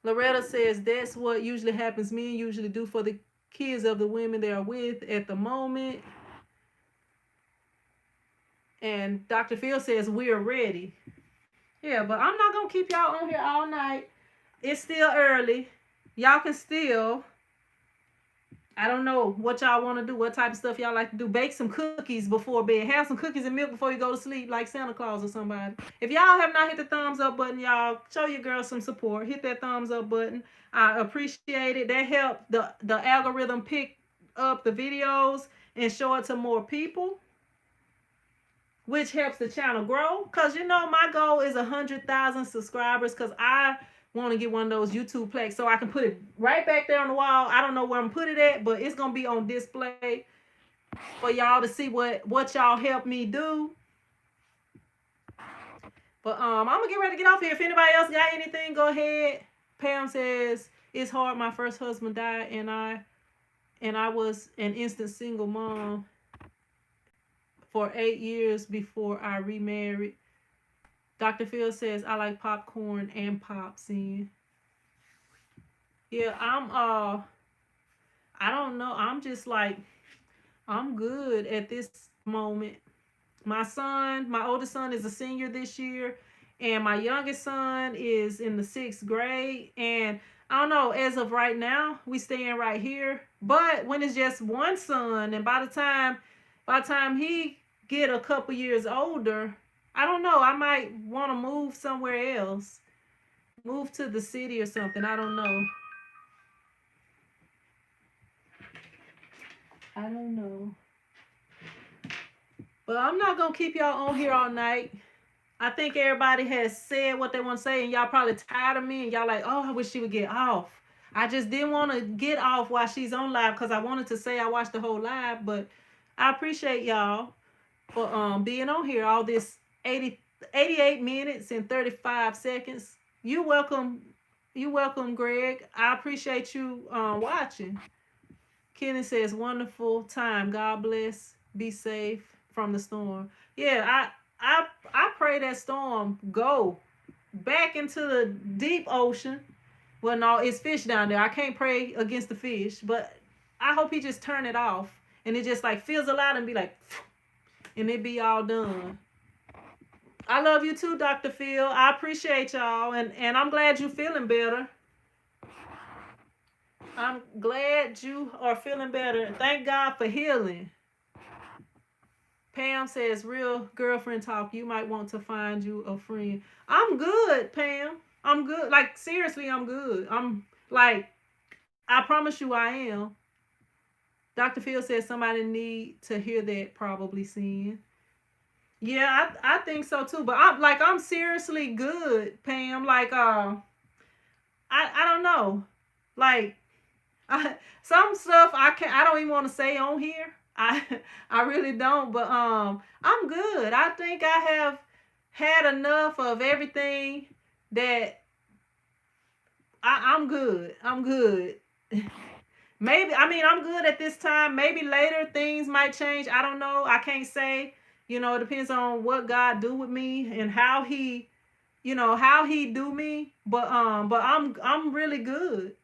Loretta says that's what usually happens. Men usually do for the kids of the women they are with at the moment. And Dr. Phil says we're ready. Yeah, but I'm not gonna keep y'all on here all night. It's still early. Y'all can still, I don't know what y'all want to do, what type of stuff y'all like to do. Bake some cookies before bed. Have some cookies and milk before you go to sleep, like Santa Claus or somebody. If y'all have not hit the thumbs up button, y'all show your girl some support. Hit that thumbs up button. I appreciate it. That helped the algorithm pick up the videos and show it to more people, which helps the channel grow. Because my goal is 100,000 subscribers, because I want to get one of those YouTube plaques so I can put it right back there on the wall. I don't know where I'm going to put it at, but it's going to be on display for y'all to see what y'all helped me do. But I'm going to get ready to get off here. If anybody else got anything, go ahead. Pam says, it's hard. My first husband died, and I was an instant single mom for 8 years before I remarried. Dr. Phil says, I like popcorn and pops in. Yeah, I don't know. I'm just like, I'm good at this moment. My oldest son is a senior this year, and my youngest son is in the 6th grade. And I don't know, as of right now, we staying right here. But when it's just one son, and by the time he get a couple years older, I don't know, I might want to move somewhere else. Move to the city or something. I don't know. I don't know. But I'm not going to keep y'all on here all night. I think everybody has said what they want to say, and y'all probably tired of me, and y'all like, oh, I wish she would get off. I just didn't want to get off while she's on live, because I wanted to say I watched the whole live. But I appreciate y'all for being on here all this 88 minutes and 35 seconds. You welcome, Greg. I appreciate you watching. Kenny says, wonderful time. God bless. Be safe from the storm. Yeah, I pray that storm go back into the deep ocean. Well, no, it's fish down there. I can't pray against the fish, but I hope he just turn it off and it just like fizzle out and be like, and it be all done. I love you too, Dr. Phil. I appreciate y'all, and I'm glad you feeling better. I'm glad you are feeling better. Thank God for healing. Pam says, real girlfriend talk. You might want to find you a friend. I'm good, Pam. I'm good. Like, seriously, I'm good. I'm like, I promise you I am. Dr. Phil says somebody need to hear that, probably seeing. Yeah, I think so too. But I'm seriously good, Pam. Like, I don't know. Like, Some stuff I don't even want to say on here. I really don't, but I'm good. I think I have had enough of everything that I'm good. I'm good. Maybe, I mean, I'm good at this time. Maybe later things might change. I don't know. I can't say. It depends on what God do with me and how he do me. But I'm really good.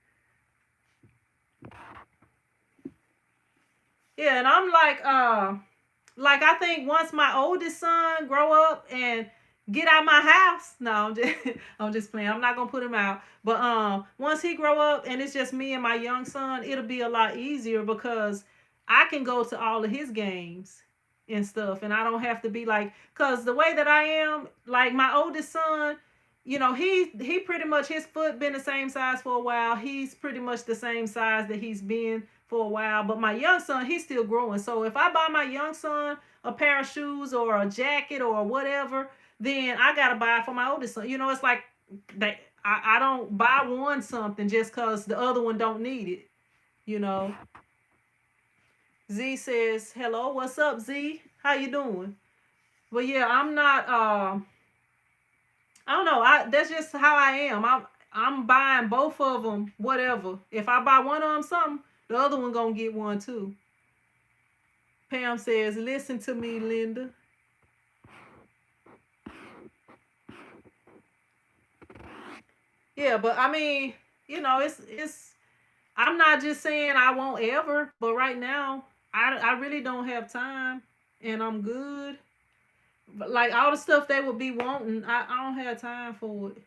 Yeah, and I'm like I think once my oldest son grow up and get out my house. No, I'm just I'm just playing. I'm not gonna put him out. But once he grow up and it's just me and my young son, it'll be a lot easier because I can go to all of his games and stuff, and I don't have to be like, cause the way that I am, like my oldest son, he pretty much his foot been the same size for a while. He's pretty much the same size that he's been for a while. But my young son, he's still growing. So if I buy my young son a pair of shoes or a jacket or whatever, then I gotta buy it for my oldest son. It's like that. I don't buy one something just cause the other one don't need it. You know. Z says, "Hello, what's up, Z? How you doing?" But yeah, I'm not. I don't know. That's just how I am. I'm buying both of them. Whatever. If I buy one of them something, the other one gonna get one too. Pam says, "Listen to me, Linda." Yeah, but I mean, it's. I'm not just saying I won't ever, but right now, I really don't have time, and I'm good. But like all the stuff they would be wanting, I don't have time for it.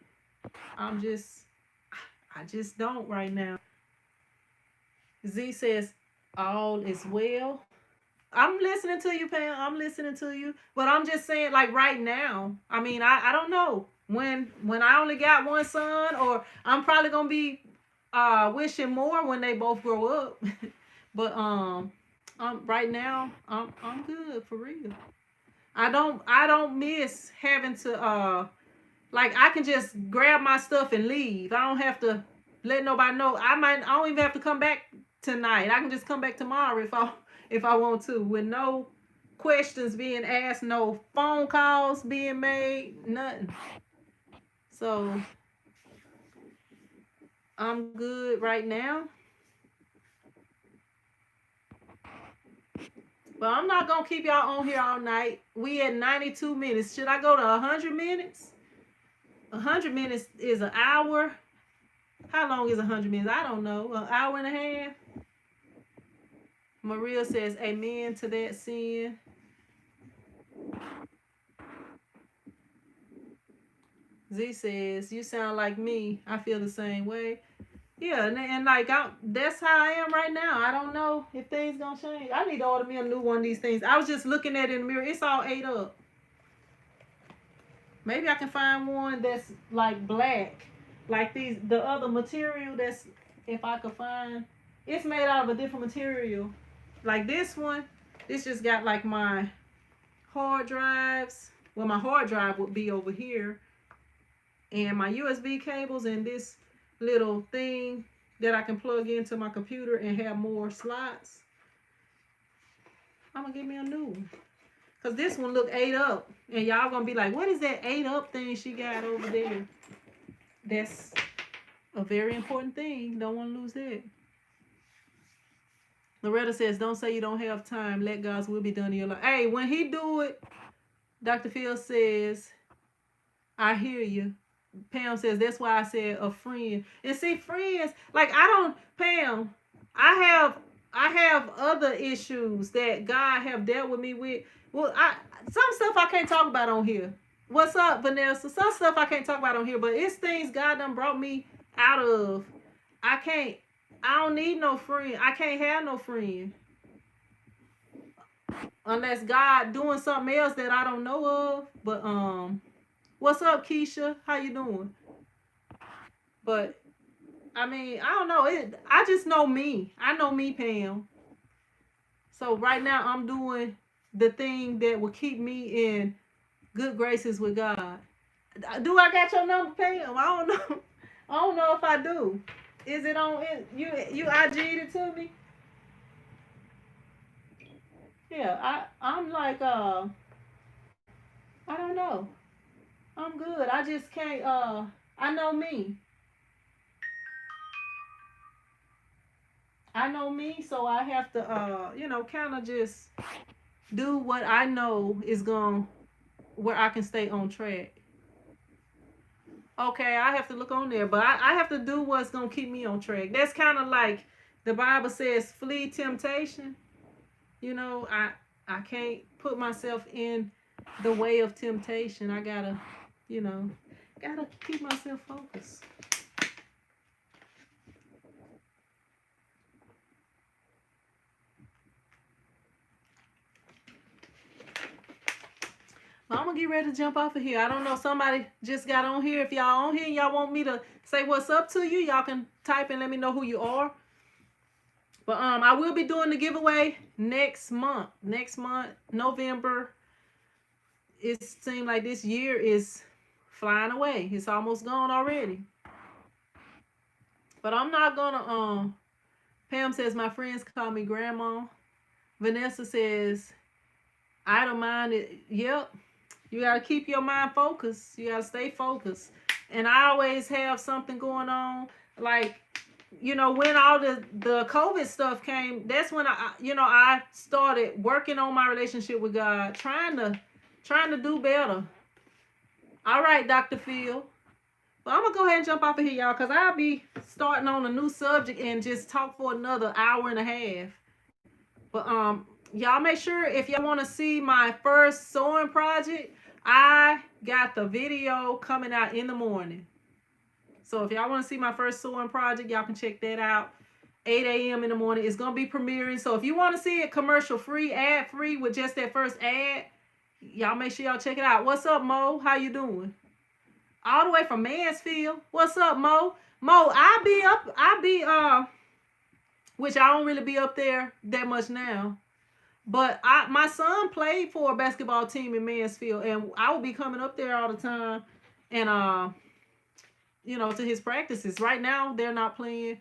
I'm just, I just don't right now. Z says, "All is well." I'm listening to you, Pam. I'm listening to you. But I'm just saying, like right now. I mean, I don't know. When I only got one son, or I'm probably gonna be wishing more when they both grow up. But right now, I'm good for real. I don't miss having to like I can just grab my stuff and leave. I don't have to let nobody know. I don't even have to come back tonight. I can just come back tomorrow if I want to, with no questions being asked, no phone calls being made, nothing. So I'm good right now. But I'm not gonna keep y'all on here all night. We at 92 minutes. Should I go to 100 minutes? 100 minutes is an hour. How long is 100 minutes? I don't know. An hour and a half. Maria says, "Amen to that sin." Z says, "You sound like me. I feel the same way." Yeah, and like that's how I am right now. I don't know if things gonna change. I need to order me a new one of these things. I was just looking at it in the mirror. It's all ate up. Maybe I can find one that's like black, like the other material. That's if I could find. It's made out of a different material. Like this one, this just got like my hard drives. Well, my hard drive would be over here, and my USB cables, and this little thing that I can plug into my computer and have more slots. I'm gonna get me a new one. Cause this one look ate up. And y'all gonna be like, what is that ate up thing she got over there? That's a very important thing. Don't wanna lose that. Loretta says, "Don't say you don't have time. Let God's will be done in your life." Hey, when he do it, Dr. Phil says, "I hear you." Pam says, "That's why I said a friend." And see, friends, like Pam, I have other issues that God have dealt with me with. Well, some stuff I can't talk about on here. What's up, Vanessa? Some stuff I can't talk about on here, but it's things God done brought me out of. I can't. I don't need no friend. I can't have no friend unless God doing something else that I don't know of. But what's up, Keisha? How you doing? But I mean, I don't know. I just know me. I know me, Pam. So right now I'm doing the thing that will keep me in good graces with God. Do I got your number, Pam? I don't know. I don't know if I do. Is it on? You IG'd it to me? Yeah, I'm like I don't know. I'm good. I just can't I know me. I know me, so I have to kind of just do what I know is going where I can stay on track. Okay, I have to look on there, but I have to do what's gonna keep me on track. That's kind of like the Bible says, flee temptation. You know, I can't put myself in the way of temptation. I gotta, you know, gotta keep myself focused. I'm gonna get ready to jump off of here. I don't know. Somebody just got on here. If y'all on here and y'all want me to say what's up to you, y'all can type and let me know who you are. But I will be doing the giveaway next month. Next month, November. It seems like this year is flying away. It's almost gone already. But I'm not gonna Pam says my friends call me grandma. Vanessa says I don't mind it. Yep. You gotta keep your mind focused. You gotta stay focused. And I always have something going on. Like, when all the COVID stuff came, that's when I started working on my relationship with God, trying to do better. All right, Dr. Phil. But I'm gonna go ahead and jump off of here, y'all, because I'll be starting on a new subject and just talk for another hour and a half. But y'all make sure if y'all want to see my first sewing project, I got the video coming out in the morning. So if y'all want to see my first sewing project, y'all can check that out. 8 a.m. in the morning. It's going to be premiering. So if you want to see it commercial free, ad free with just that first ad, y'all make sure y'all check it out. What's up, Mo? How you doing? All the way from Mansfield. What's up, Mo? Mo, which I don't really be up there that much now. But my son played for a basketball team in Mansfield, and I will be coming up there all the time, and to his practices. Right now, they're not playing.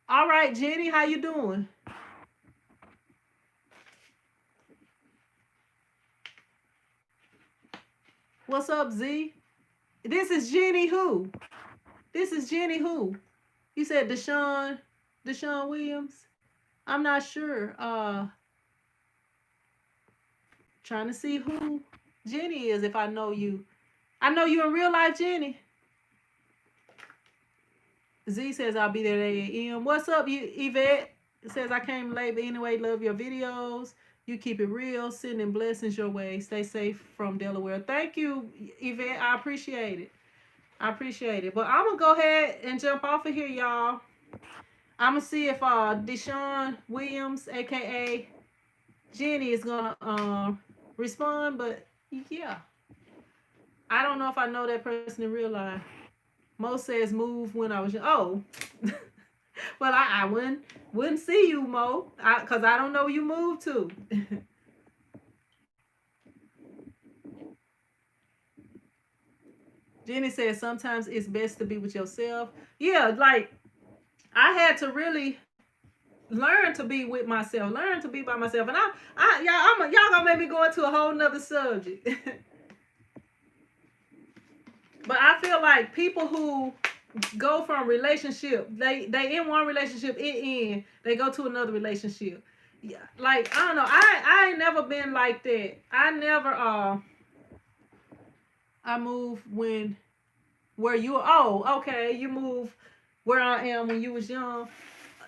All right, Jenny, how you doing? What's up, Z? This is Jenny who? This is Jenny who? You said Deshaun Williams? I'm not sure. Trying to see who Jenny is, if I know you. I know you in real life, Jenny. Z says I'll be there at 8 a.m. What's up, Yvette? It says I came late, but anyway, love your videos. You keep it real, sending blessings your way. Stay safe from Delaware. Thank you, Yvette. I appreciate it. But I'm going to go ahead and jump off of here, y'all. I'm going to see if Deshaun Williams, a.k.a. Jenny, is going to respond. But, yeah. I don't know if I know that person in real life. Mo says move when I was young. Oh. Well, I wouldn't see you, Mo, because I don't know where you moved to. Jenny says sometimes it's best to be with yourself. Yeah, like I had to really learn to be with myself, learn to be by myself. And y'all gonna make me go into a whole nother subject. But I feel like people who go from relationship, they in one relationship, it end, they go to another relationship. Yeah, like I don't know, I ain't never been like that. I never I move where you okay, you move where I am when you was young.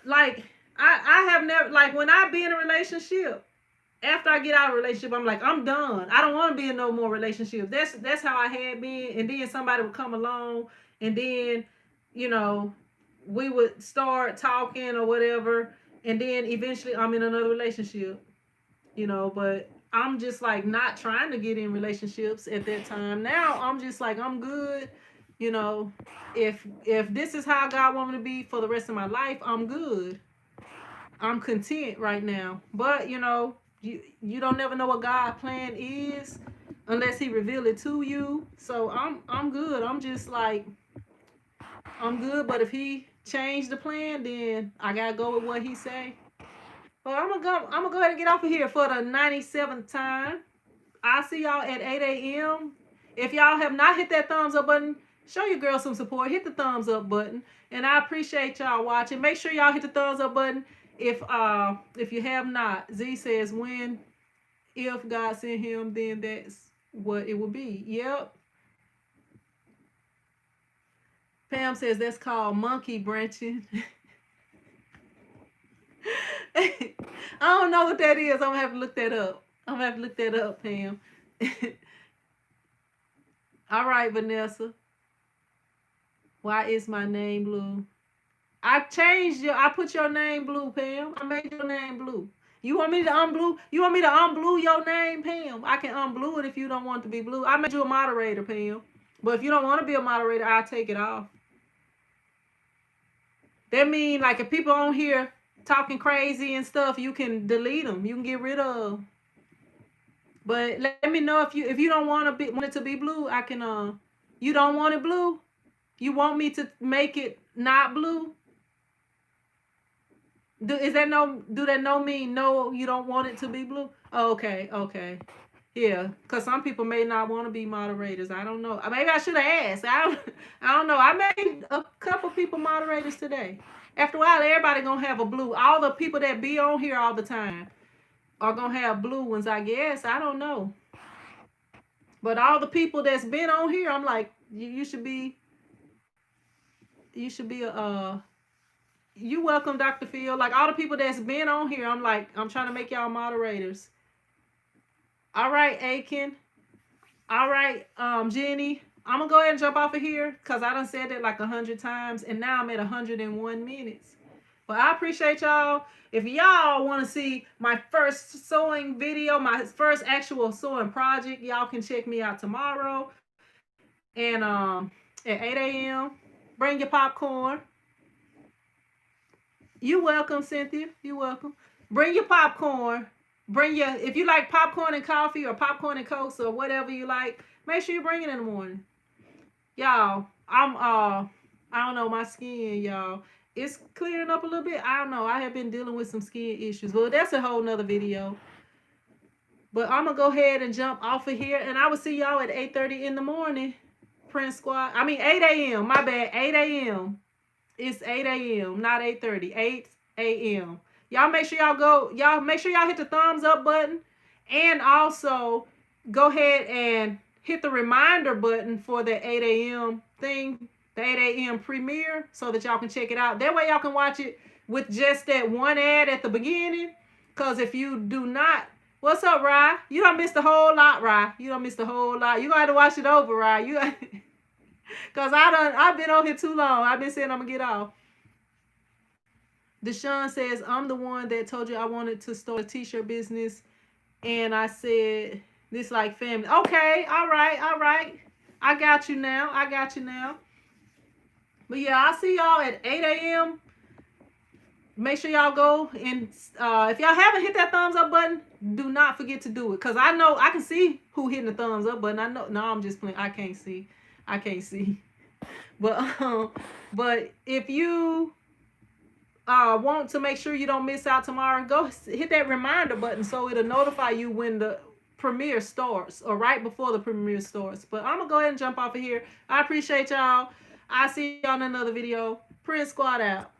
Like I have never, like when I be in a relationship, after I get out of a relationship, I'm like, I'm done. I don't want to be in no more relationships. That's how I had been. And then somebody would come along, and then, we would start talking or whatever. And then eventually I'm in another relationship, but I'm just like not trying to get in relationships at that time. Now I'm just like, I'm good. If this is how God wants me to be for the rest of my life, I'm good. I'm content right now. But, you don't never know what God's plan is unless he reveal it to you. So I'm good. I'm just like, I'm good. But if he changed the plan, then I gotta go with what he say. But I'm gonna go ahead and get off of here for the 97th time. I'll see y'all at 8 a.m. If y'all have not hit that thumbs up button, show your girl some support. Hit the thumbs up button. And I appreciate y'all watching. Make sure y'all hit the thumbs up button if you have not. Z says when if God sent him, then that's what it will be. Yep. Pam says that's called monkey branching. I don't know what that is. I'm gonna have to look that up. Pam. All right, Vanessa. Why is my name blue? I put your name blue, Pam. I made your name blue. You want me to unblue? You want me to unblue your name, Pam? I can unblue it if you don't want to be blue. I made you a moderator, Pam. But if you don't want to be a moderator, I'll take it off. That mean like if people on here talking crazy and stuff, you can delete them. You can get rid of. But let me know if you don't want it to be blue. I can you don't want it blue. You want me to make it not blue? Do that no mean no? You don't want it to be blue? Oh, okay. Yeah, because some people may not want to be moderators. I don't know. Maybe I should have asked. I don't know. I made a couple people moderators today. After a while, everybody gonna have a blue. All the people that be on here all the time are gonna have blue ones, I guess. I don't know. But all the people that's been on here, I'm like, you should be you welcome, Dr. Phil. Like all the people that's been on here, I'm like, I'm trying to make y'all moderators. All right, Aiken. All right, Jenny. I'm gonna go ahead and jump off of here because I done said it like 100 times and now I'm at 101 minutes. But I appreciate y'all. If y'all want to see my first sewing video, my first actual sewing project, y'all can check me out tomorrow. And at 8 a.m. Bring your popcorn. You welcome, Cynthia. You welcome. Bring your popcorn. If you like popcorn and coffee or popcorn and Coke or whatever you like, make sure you bring it in the morning. Y'all, I don't know, my skin, y'all. It's clearing up a little bit. I don't know. I have been dealing with some skin issues. But that's a whole nother video. But I'm going to go ahead and jump off of here. And I will see y'all at 8:30 in the morning. Prince Squad. 8 a.m. My bad. 8 a.m. It's 8 a.m. Not 8:30. 8 a.m. Y'all make sure y'all hit the thumbs up button. And also go ahead and hit the reminder button for the 8 a.m. thing. The 8 a.m. premiere so that y'all can check it out. That way y'all can watch it with just that one ad at the beginning. Because if you do not, what's up, Rye? You done missed a whole lot, Rye. You done missed a whole lot. You gonna have to watch it over, Rye. Because I've been on here too long. I've been saying I'm gonna get off. Deshaun says, I'm the one that told you I wanted to start a t-shirt business. And I said, this like family. Okay, all right. I got you now. But yeah, I'll see y'all at 8 a.m. Make sure y'all go and if y'all haven't hit that thumbs up button, do not forget to do it. Because I know I can see who hitting the thumbs up button. I know. No, I'm just playing. I can't see. But if you want to make sure you don't miss out tomorrow, go hit that reminder button so it'll notify you when the premiere starts or right before the premiere starts. But I'm going to go ahead and jump off of here. I appreciate y'all. I'll see y'all in another video. Prince Squad out.